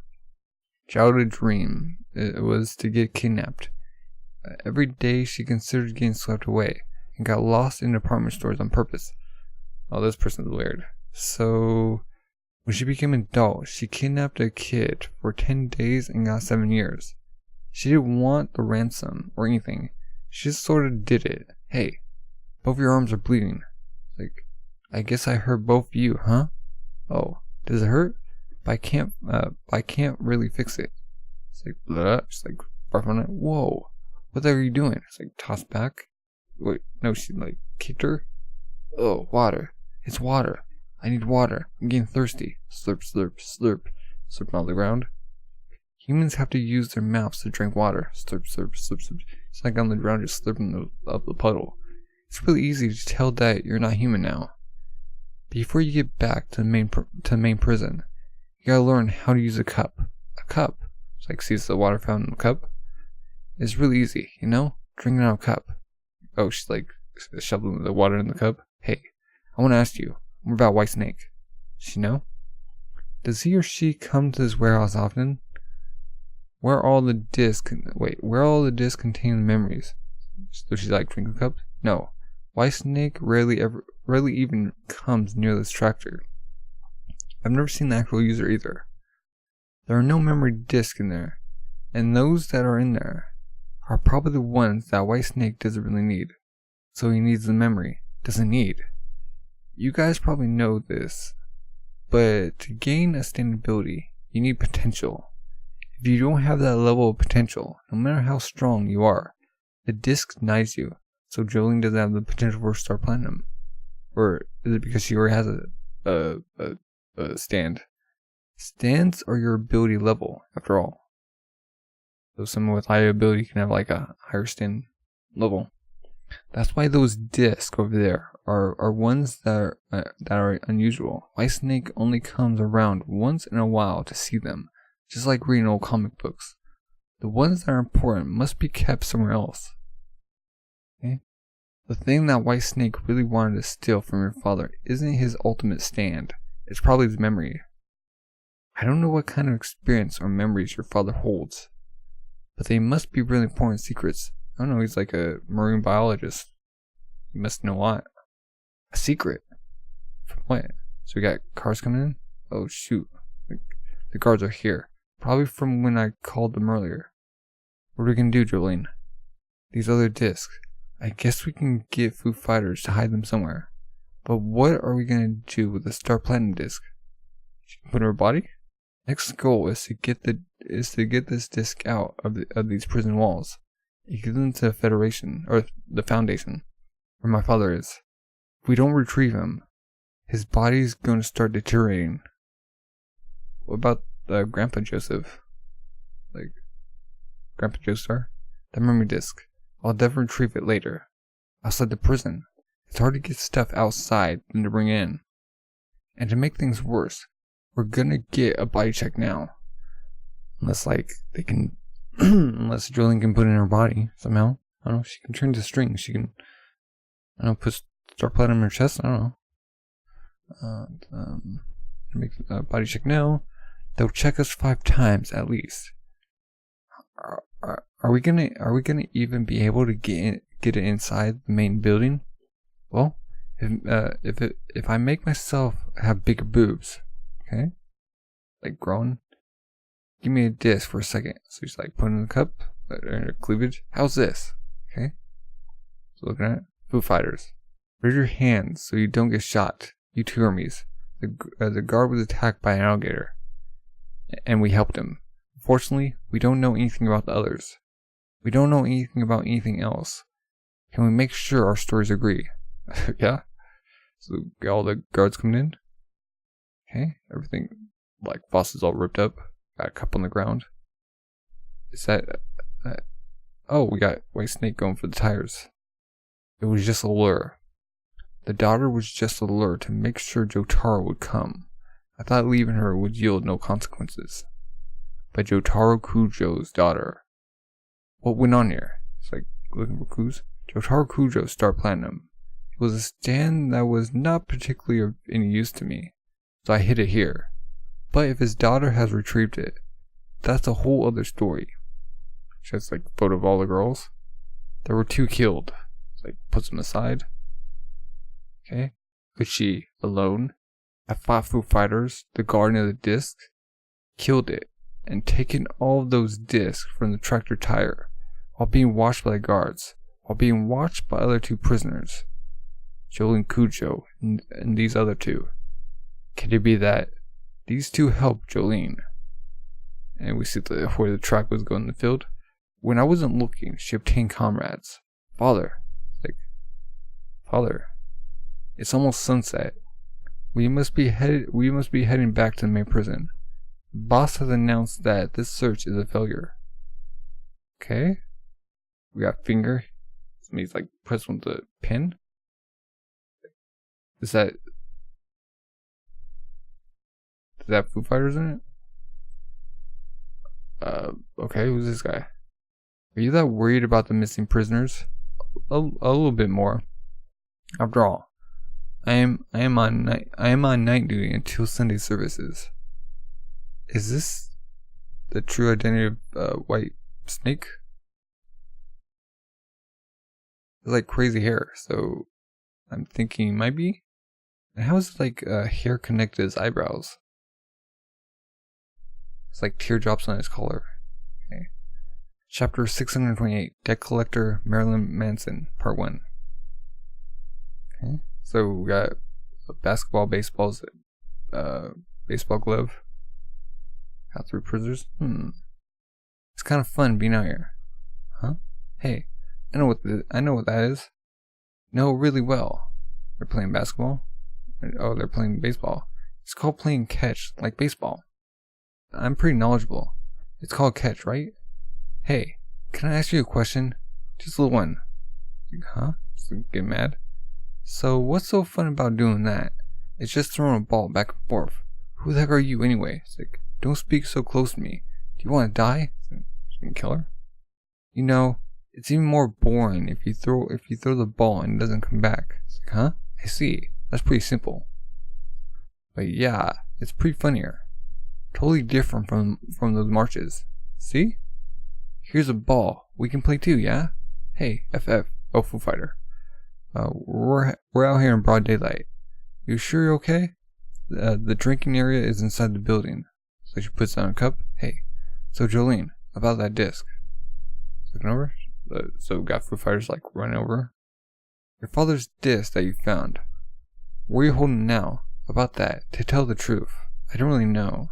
Childhood dream was to get kidnapped. Every day she considered getting swept away and got lost in department stores on purpose. Oh, this person's weird. So, when she became an adult, she kidnapped a kid for 10 days and got 7 years. She didn't want the ransom or anything. She just sort of did it. Hey, both your arms are bleeding. Like, I guess I hurt both of you, huh? Oh, does it hurt? But I can't really fix it. It's like, blah, just like, barf on it. Whoa, what the heck are you doing? It's like, tossed back. Wait, no, she like, kicked her? Oh, water. It's water. I need water. I'm getting thirsty. Slurp, slurp, slurp. Slurping all the ground. Humans have to use their mouths to drink water. Slurp, slurp, slurp, slurp. It's like on the ground just slurping up the puddle. It's really easy to tell that you're not human now. Before you get back to the main prison, you gotta learn how to use a cup. A cup. It's like, sees the water fountain in a cup. It's really easy, you know? Drinking out a cup. Oh, she's like shoveling the water in the cup. Hey, I want to ask you more about White Snake. Does she know? Does he or she come to this warehouse often? Where are all the discs containing the memories? Does she like drinking cups? No. White Snake rarely even comes near this tractor. I've never seen the actual user either. There are no memory discs in there, and those that are in there are probably the ones that White Snake doesn't really need. So he needs the memory. Doesn't need. You guys probably know this, but to gain a standing ability, you need potential. If you don't have that level of potential, no matter how strong you are, the disc denies you. So Jolene doesn't have the potential for Star Platinum. Or is it because she already has a stand? Stands are your ability level, after all. So someone with high ability can have like a higher stand level. That's why those discs over there are ones that are unusual. White Snake only comes around once in a while to see them, just like reading old comic books. The ones that are important must be kept somewhere else. Okay? The thing that White Snake really wanted to steal from your father isn't his ultimate stand. It's probably his memory. I don't know what kind of experience or memories your father holds, but they must be really important secrets. I don't know, he's like a marine biologist. He must know a lot. A secret? From what? So we got cars coming in? Oh shoot. The guards are here. Probably from when I called them earlier. What are we gonna do, Jolene? These other discs. I guess we can get Foo Fighters to hide them somewhere. But what are we gonna do with the Star Platinum disc? She can put in her body? Next goal is to get this disc out of these prison walls. You give them to the Federation, or the Foundation, where my father is. If we don't retrieve him, his body's going to start deteriorating. What about Grandpa Joseph? Like, Grandpa Joestar? That memory disc. I'll definitely retrieve it later. Outside the prison, it's hard to get stuff outside than to bring in. And to make things worse, we're gonna get a body check now. Unless, like, they can... unless Jolene can put it in her body somehow. I don't know, she can turn to string. She can, I don't know, put Star Platinum in her chest. I don't know. Make a body check now. They'll check us 5 times at least. Are we gonna even be able to get it inside the main building? Well, if I make myself have bigger boobs, okay, like growing, give me a disc for a second. So she's like, put it in the cup, in her cleavage. How's this? Okay. So looking at it. Foo Fighters. Raise your hands so you don't get shot. You two Hermes. The guard was attacked by an alligator, and we helped him. Unfortunately, we don't know anything about the others. We don't know anything about anything else. Can we make sure our stories agree? Yeah. So all the guards coming in. Okay. Everything like faucets all ripped up. Got a cup on the ground. Is that? Oh, we got White Snake going for the tires. It was just a lure. The daughter was just a lure to make sure Jotaro would come. I thought leaving her would yield no consequences. But Jotaro Kujo's daughter. What went on here? It's like looking for clues. Jotaro Kujo Star Platinum. It was a stand that was not particularly of any use to me, so I hid it here. But if his daughter has retrieved it, that's a whole other story. She has like a photo of all the girls. There were 2 killed. It's like puts them aside. Okay. But she, alone, I fought Foo Fighters, the guardian of the disc, killed it, and taken all of those discs from the tractor tire, while being watched by the guards, while being watched by other 2 prisoners, Jolene Kujo and these other 2. Could it be that these 2 helped Jolene? And we see where the track was going in the field. When I wasn't looking, she obtained comrades. Father. Father. It's almost sunset. We must be heading back to the main prison. The boss has announced that this search is a failure. Okay. We got finger. This means like press with the pin. Is that Foo Fighters in it? Okay, who's this guy? Are you that worried about the missing prisoners? A little bit more. After all, I am on night duty until Sunday services. Is this the true identity of White Snake? It's like crazy hair, so I'm thinking it might be. And how is like hair connected to his eyebrows? It's like teardrops on his collar. Okay. Chapter 628, Debt Collector Marilyn Manson, Part 1. Okay. So we got a baseball glove. Got 3 prisoners. It's kind of fun being out here. Huh? Hey, I know what that is. No, really well. They're playing basketball. Oh, they're playing baseball. It's called playing catch, like baseball. I'm pretty knowledgeable. It's called catch, right? Hey, can I ask you a question? Just a little one. Huh? Just get mad. So what's so fun about doing that? It's just throwing a ball back and forth. Who the heck are you anyway? It's like, don't speak so close to me. Do you want to die? Kill her? You know, it's even more boring if you throw the ball and it doesn't come back. It's like, huh? I see. That's pretty simple. But yeah, it's pretty funnier. Totally different from those marches. See? Here's a ball. We can play too, yeah? Hey, FF. Oh, Foo Fighter. We're out here in broad daylight. You sure you're okay? The drinking area is inside the building. So she puts down a cup. Hey, so Jolene, about that disc. Looking over. So we got Foo Fighters like running over. Your father's disc that you found. Where are you holding it now? About that, to tell the truth, I don't really know.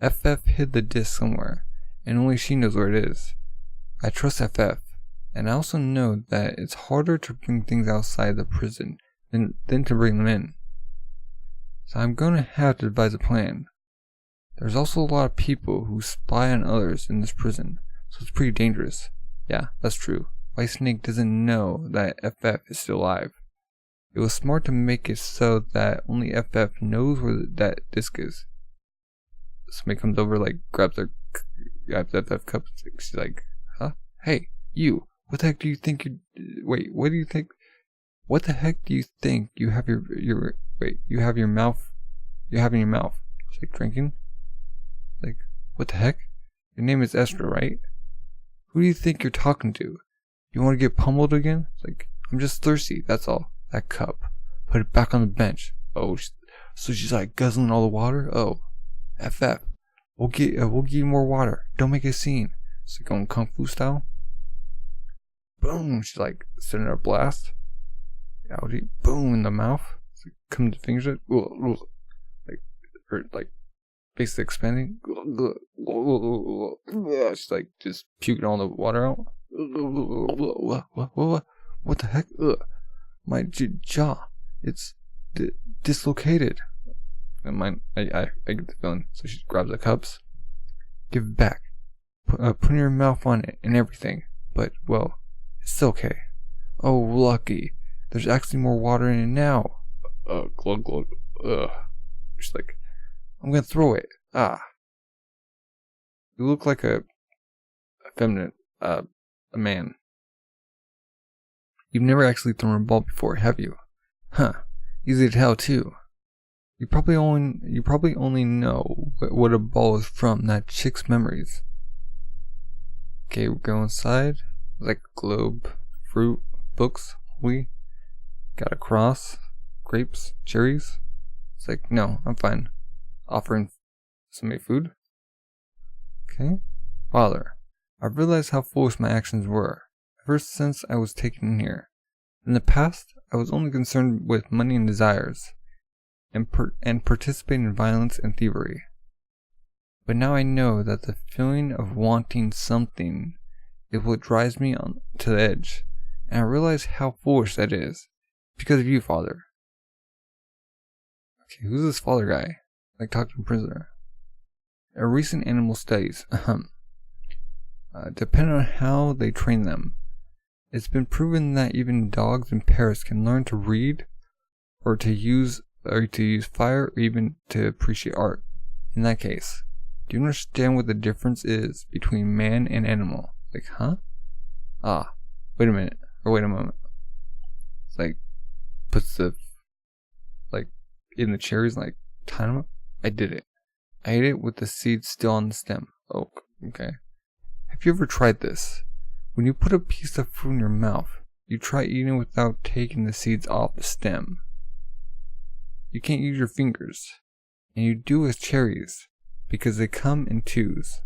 FF hid the disc somewhere, and only she knows where it is. I trust FF, and I also know that it's harder to bring things outside the prison than to bring them in. So I'm going to have to devise a plan. There's also a lot of people who spy on others in this prison, so it's pretty dangerous. Yeah, that's true. White Snake doesn't know that FF is still alive. It was smart to make it so that only FF knows where that disc is. Somebody comes over, like, grabs FF cup. She's like, huh? Hey, you. What the heck do you think you... Wait, what do you think... What the heck do you think you have you have your mouth... You have in your mouth? She's like, drinking? Like, what the heck? Your name is Esther, right? Who do you think you're talking to? You want to get pummeled again? It's like, I'm just thirsty, that's all. That cup. Put it back on the bench. Oh, so she's like guzzling all the water? Oh, FF. We'll get you more water. Don't make a scene. It's like going kung fu style. Boom! She's like sending her a blast. Howdy! Boom in the mouth. Like, come to fingers it. Like her like basically expanding. She's like just puking all the water out. What the heck? My jaw. It's dislocated. And I get the feeling. So she grabs the cups. Give it back. Put your mouth on it and everything. But, well, it's okay. Oh, lucky. There's actually more water in it now. Glug glug. She's like, I'm gonna throw it. You look like a feminine, a man. You've never actually thrown a ball before, have you? Huh. Easy to tell, too. You probably only know what a ball is from that chick's memories. Okay, we go inside. Like globe, fruit, books, we got a cross, grapes, cherries. It's like, no, I'm fine. Offering somebody food. Okay. Father, I've realized how foolish my actions were, ever since I was taken in here. In the past, I was only concerned with money and desires, and participating in violence and thievery. But now I know that the feeling of wanting something is what drives me on to the edge, and I realize how foolish that is, because of you, Father. Okay, who's this father guy? Like talking to a prisoner. A recent animal studies, depending on how they train them, it's been proven that even dogs and parrots can learn to read, or to use fire, or even to appreciate art. In that case, do you understand what the difference is between man and animal? Like, huh? Wait a moment. It's like, puts the, like, in the cherries, like, tie them up. I did it. I ate it with the seeds still on the stem. Oh, okay. Have you ever tried this? When you put a piece of fruit in your mouth, you try eating it without taking the seeds off the stem. You can't use your fingers, and you do with cherries, because they come in twos.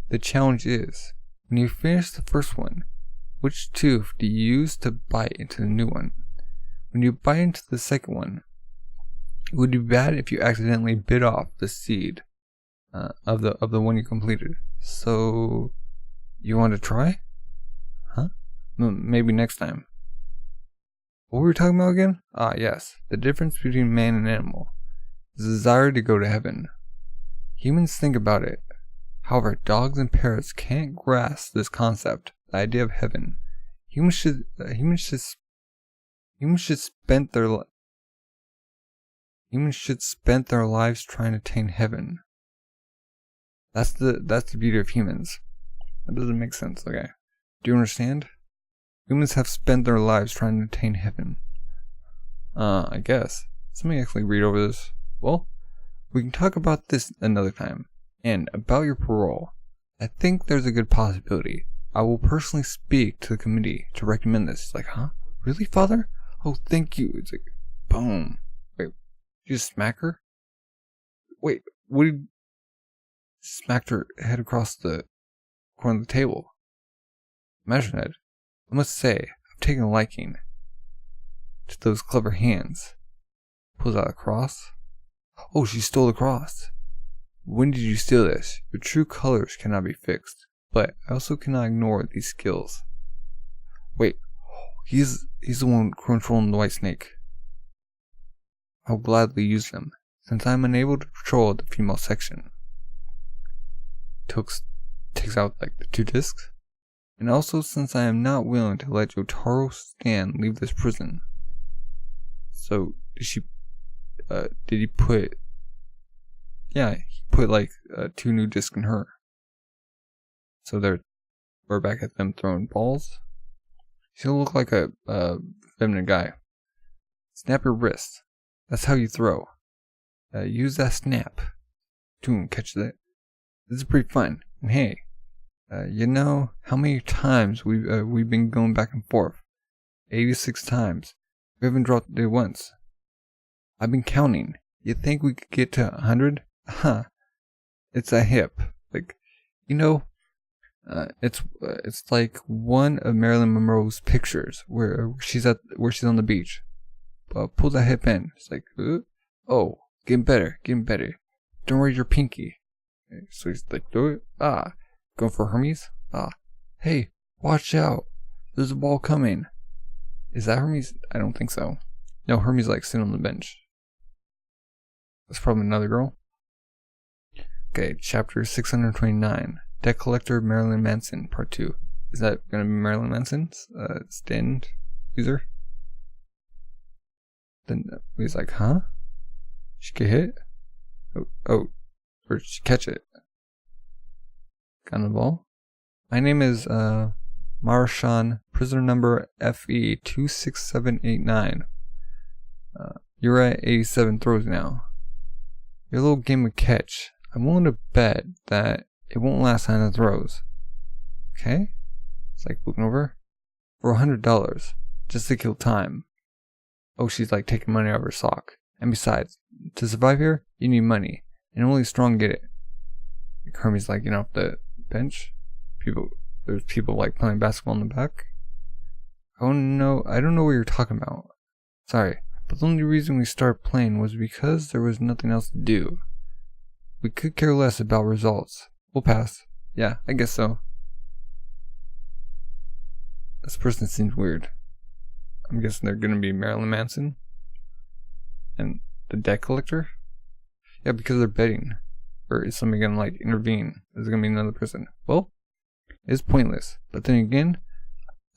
The challenge is, when you finish the first one, which tooth do you use to bite into the new one? When you bite into the second one, it would be bad if you accidentally bit off the seed of the one you completed. So, you want to try? Huh? Maybe next time. What were we talking about again? Yes. The difference between man and animal. The desire to go to heaven. Humans think about it. However, dogs and parrots can't grasp this concept, the idea of heaven. Humans should spend their lives trying to attain heaven. That's the beauty of humans. That doesn't make sense, okay? Do you understand? Humans have spent their lives trying to attain heaven. I guess. Somebody actually read over this. Well, we can talk about this another time. And about your parole, I think there's a good possibility. I will personally speak to the committee to recommend this. It's like, huh? Really, Father? Oh, thank you. It's like, boom. Wait, you just smack her? Wait, what did you smacked her head across the corner of the table? Imagine that. I must say, I've taken a liking to those clever hands. Pulls out a cross. Oh, she stole the cross. When did you steal this? Your true colors cannot be fixed, but I also cannot ignore these skills. Wait, he's the one controlling the white snake. I'll gladly use them, since I am unable to control the female section. Takes out like the 2 discs. And also since I am not willing to let Jotaro Stan leave this prison. So, did he put... Yeah, he put like 2 new discs in her. So we're back at them throwing balls. She'll look like a feminine guy. Snap your wrist. That's how you throw. Use that snap. Boom, catch that. This is pretty fun. And hey, you know how many times we've been going back and forth? 86 times. We haven't dropped it once. I've been counting. You think we could get to 100? Huh. It's a hip. Like, you know, it's like one of Marilyn Monroe's pictures where she's on the beach. Pull that hip in. It's like, oh, getting better. Don't raise your pinky. So he's like, do it. Going for Hermes. Hey, watch out. There's a ball coming. Is that Hermes? I don't think so. No, Hermes like sitting on the bench. That's probably another girl. Okay, chapter 629. Debt Collector Marilyn Manson, part 2. Is that gonna be Marilyn Manson's stand user? Then he's like, huh? She get hit? Oh, or she catch it? Got the ball? My name is Marshawn, prisoner number FE26789. You're at 87 throws now. Your little game of catch. I'm willing to bet that it won't last 100 throws. Okay? It's like looking over. For $100, just to kill time. Oh, she's like taking money out of her sock. And besides, to survive here, you need money. And only strong get it. Hermes like, off the bench. There's people like playing basketball in the back. Oh no, I don't know what you're talking about. Sorry, but the only reason we started playing was because there was nothing else to do. We could care less about results. We'll pass. Yeah, I guess so. This person seems weird. I'm guessing they're gonna be Marilyn Manson? And the debt collector? Yeah, because they're betting. Or is somebody gonna like intervene? Is it gonna be another person? Well, it's pointless. But then again,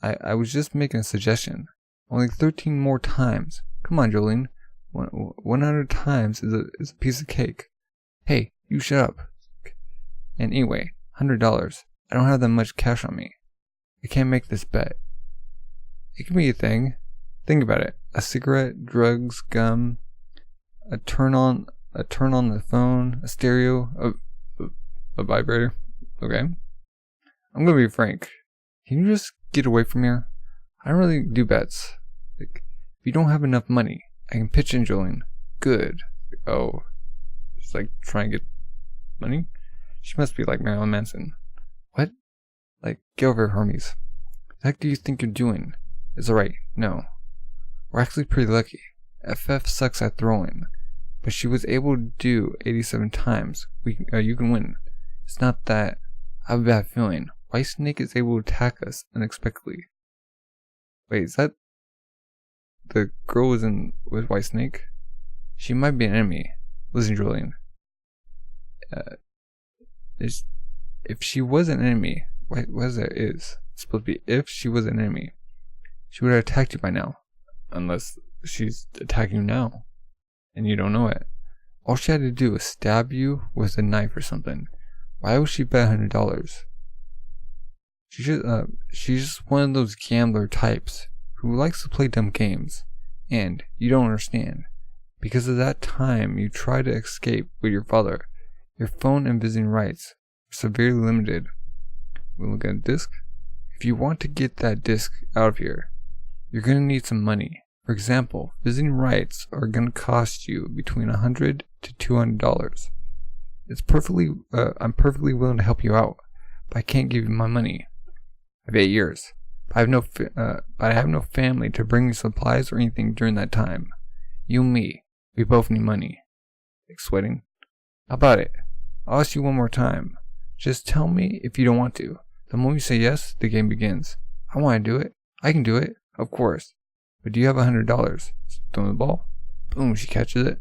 I was just making a suggestion. Only 13 more times. Come on, Jolene. 100 times is a piece of cake. Hey, you shut up. And anyway, $100. I don't have that much cash on me. I can't make this bet. It can be a thing. Think about it. A cigarette, drugs, gum, a turn on the phone, a stereo, a vibrator. Okay. I'm gonna be frank. Can you just get away from here? I don't really do bets. Like, if you don't have enough money, I can pitch in, Jolene. Good. Oh, just like trying to get money? She must be like Marilyn Manson. What? Like, get over here, Hermes. What the heck do you think you're doing? It's alright. No. We're actually pretty lucky. FF sucks at throwing, but she was able to do 87 times. You can win. It's not that I have a bad feeling. White Snake is able to attack us unexpectedly. Wait, is that the girl with White Snake? She might be an enemy. Listen, Julian. If she was an enemy, what is that? It's supposed to be if she was an enemy, she would have attacked you by now. Unless she's attacking you now, and you don't know it. All she had to do was stab you with a knife or something. Why would she bet $100? She's just one of those gambler types who likes to play dumb games, and you don't understand. Because of that time you tried to escape with your father, your phone and visiting rights are severely limited. We look at a disc. If you want to get that disc out of here, you're gonna need some money. For example, visiting rights are gonna cost you between $100 to $200. I'm perfectly willing to help you out, but I can't give you my money. I have 8 years. But I have no family to bring you supplies or anything during that time. You and me, we both need money. Like sweating. How about it? I'll ask you one more time. Just tell me if you don't want to. The moment you say yes, the game begins. I want to do it. I can do it. Of course. But do you have $100? Throw the ball. Boom, she catches it.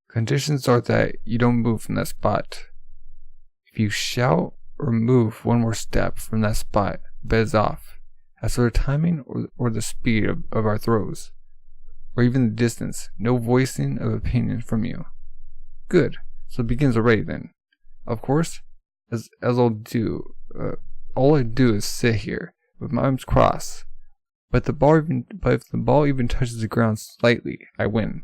Conditions are that you don't move from that spot. If you shout or move one more step from that spot, bet is off. As for the timing or the speed of our throws, or even the distance, no voicing of opinion from you. Good. So it begins already then. Of course, as I'll do, all I do is sit here with my arms crossed. But if the ball even touches the ground slightly, I win.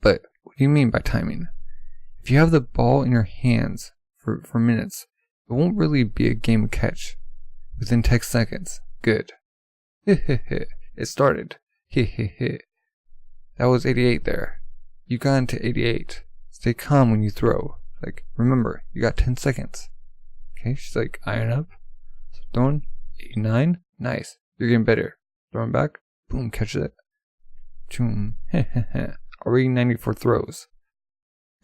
But what do you mean by timing? If you have the ball in your hands for minutes, it won't really be a game of catch. Within 10 seconds. Good. It started. That was 88 there. You got into 88. Stay calm when you throw. Like, remember, you got 10 seconds. Okay, she's like, eyeing up. So throwing, 89, nice. You're getting better. Throwing back, boom, catch it. Choom, already 94 throws.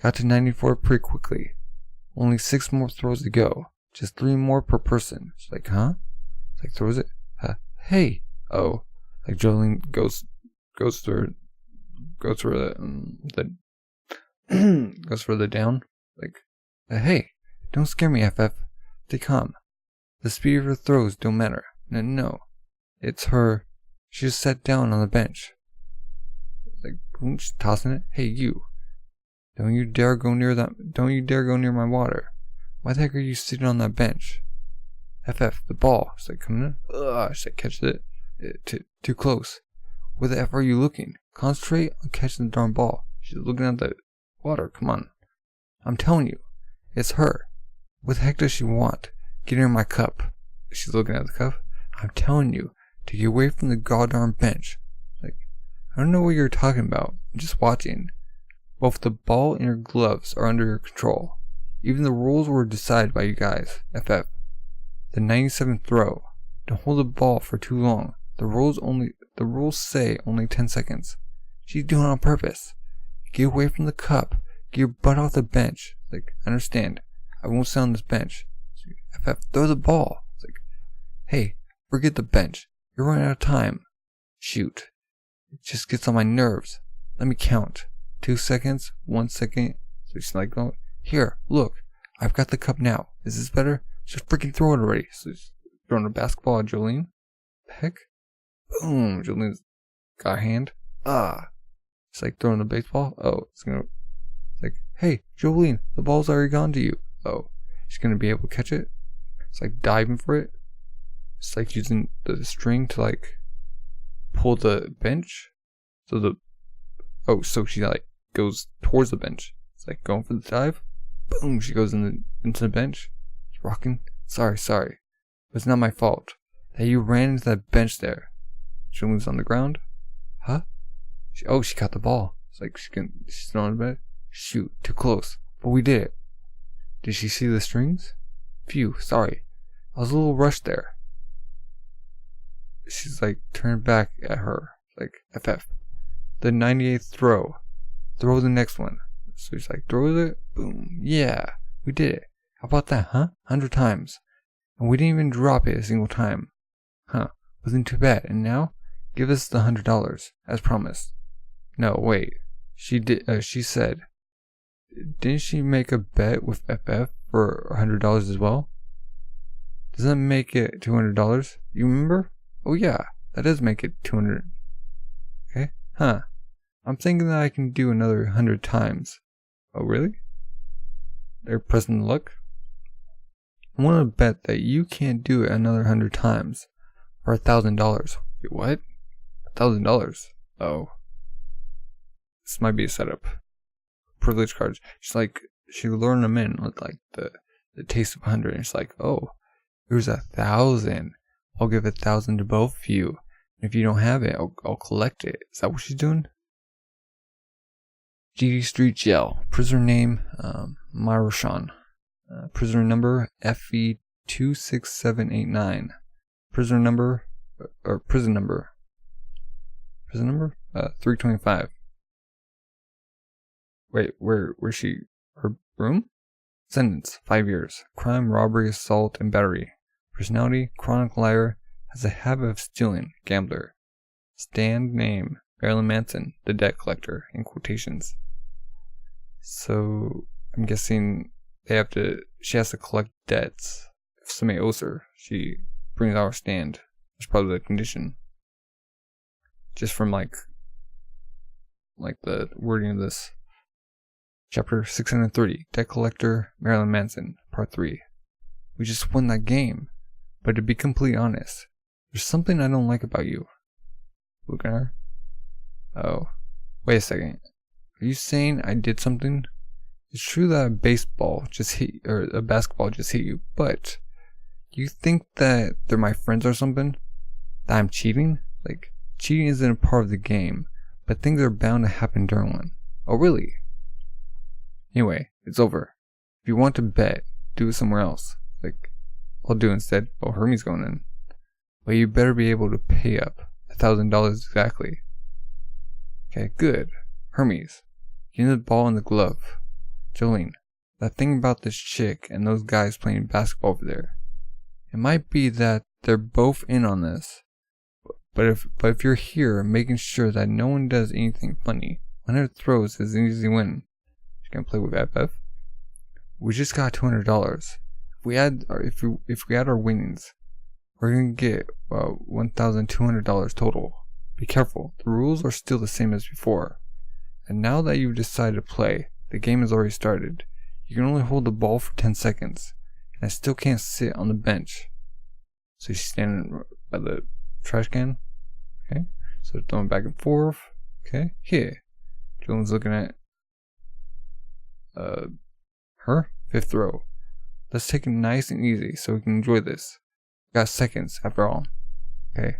Got to 94 pretty quickly. Only 6 more throws to go. Just 3 more per person. She's like, huh? It's like, throws it. Hey. Oh. Like, Jolene goes for the goes for the down. Like, hey, don't scare me, FF. Stay calm. The speed of her throws don't matter. No. It's her. She just sat down on the bench. Like, boom, she's tossing it. Hey, you. Don't you dare go near my water. Why the heck are you sitting on that bench? FF, the ball. She's like, coming in. She's like, catch it. Too close. Where the F are you looking? Concentrate on catching the darn ball. She's looking at the water. Come on. I'm telling you. It's her. What the heck does she want? Get her in my cup. She's looking at the cup. I'm telling you to get away from the goddamn bench. Like, I don't know what you're talking about. I'm just watching. Both the ball and your gloves are under your control. Even the rules were decided by you guys. FF. The 97th throw. Don't hold the ball for too long. The rules say only 10 seconds. She's doing it on purpose. Get away from the cup. Get your butt off the bench. Like, I understand. I won't sit on this bench. FF, throw the ball. It's like, hey, forget the bench. You're running out of time. Shoot. It just gets on my nerves. Let me count. 2 seconds. 1 second. So she's like, oh, here, look. I've got the cup now. Is this better? Just freaking throw it already. So she's throwing a basketball at Jolene. The heck? Boom. Jolene's got a hand. It's like throwing a baseball. Oh, it's like, hey, Jolene, the ball's already gone to you. Oh, she's gonna be able to catch it. It's like diving for it. It's like using the string to like pull the bench. So she like goes towards the bench. It's like going for the dive. Boom, she goes into the bench. It's rocking. Sorry. It's not my fault that you ran into that bench there. Jolene's on the ground. Huh? She caught the ball. It's like she's throwing the bed. Shoot, too close. But we did it. Did she see the strings? Phew, sorry. I was a little rushed there. She's like turned back at her. Like, FF. The 98th throw. Throw the next one. So she's like, throws it. Boom. Yeah, we did it. How about that, huh? 100 times. And we didn't even drop it a single time. Huh. Wasn't too bad. And now, give us the $100, as promised. No, wait. She said, didn't she make a bet with FF for $100 as well? Does that make it $200? You remember? Oh yeah, that does make it 200. Okay. Huh. I'm thinking that I can do another 100 times. Oh really? They're pressing the luck? I want to bet that you can't do it another 100 times for $1,000. Wait, what? $1,000? Oh. This might be a setup. Privilege cards. She's like, she lured them in with like the taste of 100. And she's like, oh, here's 1,000. I'll give 1,000 to both of you. And if you don't have it, I'll collect it. Is that what she's doing? GD Street Jail. Prisoner name, Marushan. Prisoner number, FE26789. Prisoner number, prison number, 325. Wait, where's she? Her room? Sentence, 5 years. Crime, robbery, assault, and battery. Personality, chronic liar, has a habit of stealing, gambler. Stand name, Marilyn Manson, the debt collector, in quotations. So, I'm guessing she has to collect debts. If somebody owes her, she brings out her stand. That's probably the condition. Just from like the wording of this. Chapter 630, Debt Collector, Marilyn Manson, Part 3. We just won that game. But to be completely honest, there's something I don't like about you. Look at her. Oh. Wait a second. Are you saying I did something? It's true that a basketball just hit you, but you think that they're my friends or something? That I'm cheating? Like, cheating isn't a part of the game, but things are bound to happen during one. Oh really? Anyway, it's over. If you want to bet, do it somewhere else. Like, I'll do instead. Oh, Hermes going in. But you better be able to pay up $1,000 exactly. Okay, good. Hermes, give me the ball and the glove. Jolene, that thing about this chick and those guys playing basketball over there. It might be that they're both in on this. But if you're here making sure that no one does anything funny, 100 throws is an easy win. You can play with FF. We just got $200. If we add our winnings, we're gonna get $1,200 total. Be careful, the rules are still the same as before. And now that you've decided to play, the game has already started. You can only hold the ball for 10 seconds, and I still can't sit on the bench. So she's standing by the trash can. Okay, so throwing back and forth. Okay, here. Jolene's looking at her 5th throw. Let's take it nice and easy so we can enjoy this. Got seconds after all. Okay,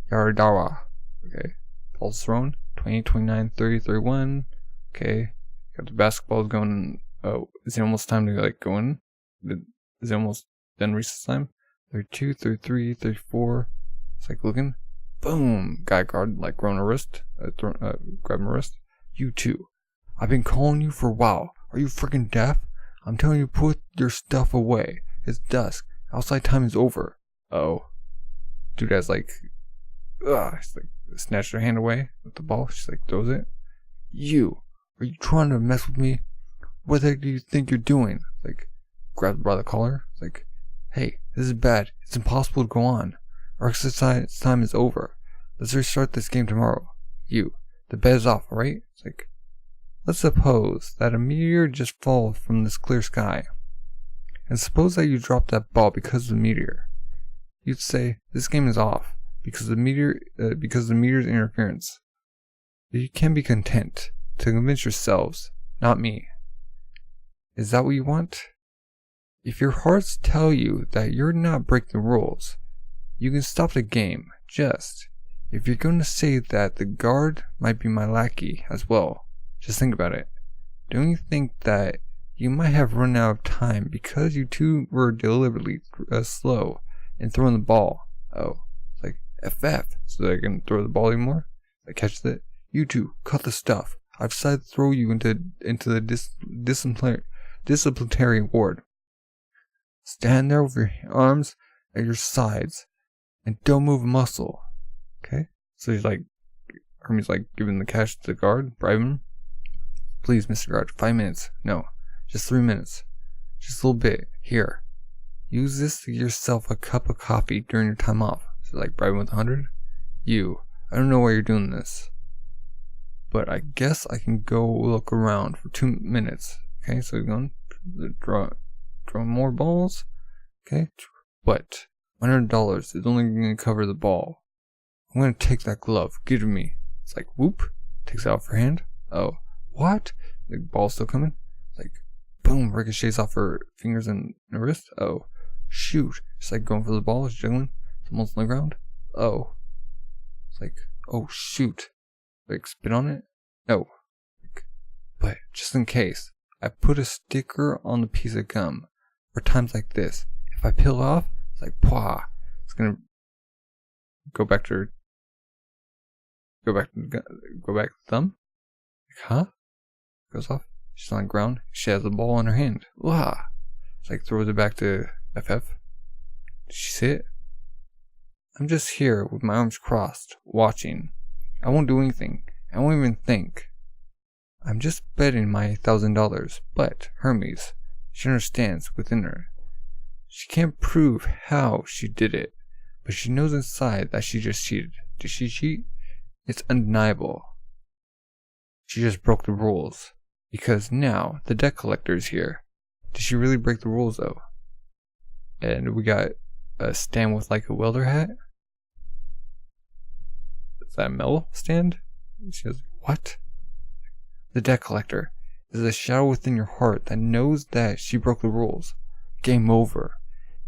Yaradawa. Okay, ball's thrown. 20, 29, 30, 31. Okay, got the basketballs going. Oh, is it almost time to like go in? Is it almost done recess time? 32, 33, 34. It's like looking. Boom! Guy guard like grabbing a wrist. Grabbing a wrist. You too. I've been calling you for a while. Are you freaking deaf? I'm telling you, put your stuff away. It's dusk. Outside time is over. Oh. Dude has like, she's like snatched her hand away with the ball. She's like throws it. You. Are you trying to mess with me? What the heck do you think you're doing? Like, grabs by the collar. It's like, hey, this is bad. It's impossible to go on. Our exercise time is over. Let's restart this game tomorrow. You. The bet is off, alright? It's like, let's suppose that a meteor just falls from this clear sky. And suppose that you drop that ball because of the meteor. You'd say, this game is off because of the meteor's interference. But you can be content to convince yourselves, not me. Is that what you want? If your hearts tell you that you're not breaking the rules, you can stop the game. Just, if you're going to say that the guard might be my lackey as well, just think about it. Don't you think that you might have run out of time because you two were deliberately slow in throwing the ball? Oh, it's like FF, so they can throw the ball anymore? That catches it. You two, cut the stuff. I've decided to throw you into the disciplinary ward. Stand there with your arms at your sides and don't move a muscle. Okay? So he's like, Hermes like giving the cash to the guard, bribing him. Please, Mr. Guard, 5 minutes. No, just 3 minutes. Just a little bit. Here. Use this to get yourself a cup of coffee during your time off. So like bribing with 100? You. I don't know why you're doing this. But I guess I can go look around for 2 minutes. Okay, so we're going to draw more balls. Okay, but $100 is only going to cover the ball. I'm going to take that glove. Give it to me. It's like, whoop. Takes it out of her hand. Oh, what? The ball's still coming. It's like, boom, ricochets off her fingers and her wrist. Oh, shoot. It's like going for the ball. It's jiggling. It's almost on the ground. Oh. It's like, oh, shoot. Like, spit on it? No. Like, but just in case, I put a sticker on the piece of gum for times like this. If I peel off, it's like, pwah. It's gonna go back to the thumb. Like, huh? Goes off. She's on the ground. She has the ball in her hand. Wah. It's like throws it back to FF. Did she see it? I'm just here with my arms crossed, watching. I won't do anything. I won't even think. I'm just betting my $1,000. But Hermes, she understands within her. She can't prove how she did it, but she knows inside that she just cheated. Did she cheat? It's undeniable. She just broke the rules. Because now the debt collector is here. Did she really break the rules though? And we got a stand with like a welder hat. Is that a metal stand? She goes, what? The debt collector is a shadow within your heart that knows that she broke the rules. Game over.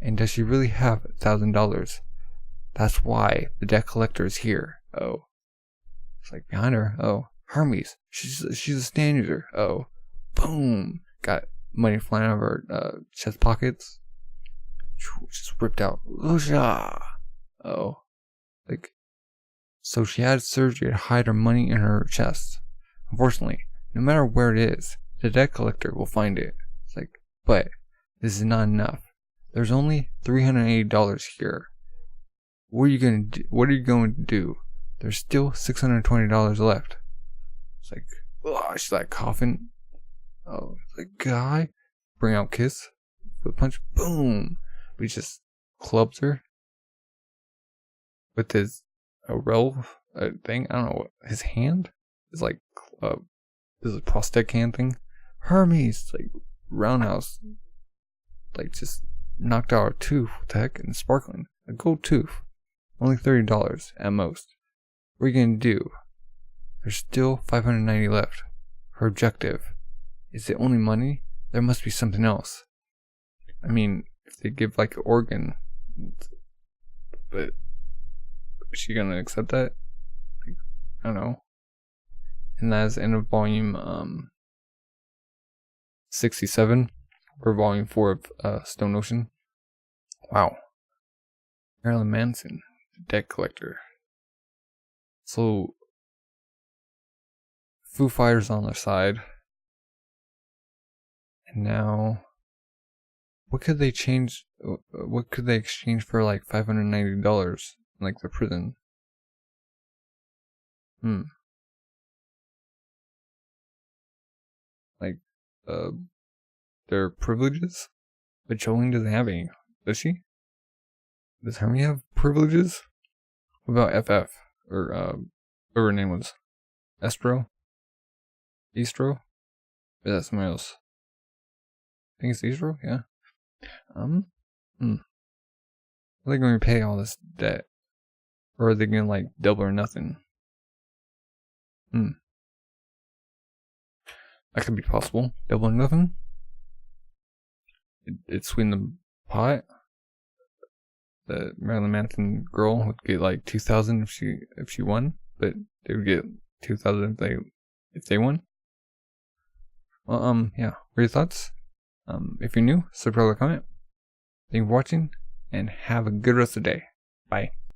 And does she really have $1,000? That's why the debt collector is here. Oh. It's like behind her. Oh. Hermes. She's a stand user. Oh. Boom. Got money flying out of her chest pockets. Just ripped out. Oh. Like, so she had surgery to hide her money in her chest. Unfortunately, no matter where it is, the debt collector will find it. It's like, but this is not enough. There's only $380 here. What are you going to do? There's still $620 left. It's like, she's like coughing. Oh, it's like, guy, bring out kiss. Foot punch, boom. But he just clubs her with his thing. I don't know what his hand is like. This is a prosthetic hand thing. Hermes, like roundhouse, like just knocked out a tooth. What the heck? And sparkling, a gold tooth. Only $30 at most. What are you gonna do? There's still $590 left. Her objective. Is it only money? There must be something else. I mean, if they give like an organ, but is she gonna accept that? Like, I don't know. And that's the end of volume 67 or volume 4 of Stone Ocean. Wow. Marilyn Manson, the debt collector. So Foo Fighters on their side. And now, what could they change? What could they exchange for like $590? Like the prison. Like, their privileges? But Jolene doesn't have any. Does she? Does Hermie have privileges? What about FF? Or, whatever her name was. Estro? Estro? Or is that somebody else? I think it's Estro? Yeah. Are they going to pay all this debt? Or are they going to, like, double or nothing? That could be possible. Double or nothing? It'd sweeten the pot. The Marilyn Manson girl would get like $2,000 if she won, but they would get $2,000 if they won. Well, yeah. What are your thoughts? If you're new, subscribe, comment. Thank you for watching, and have a good rest of the day. Bye.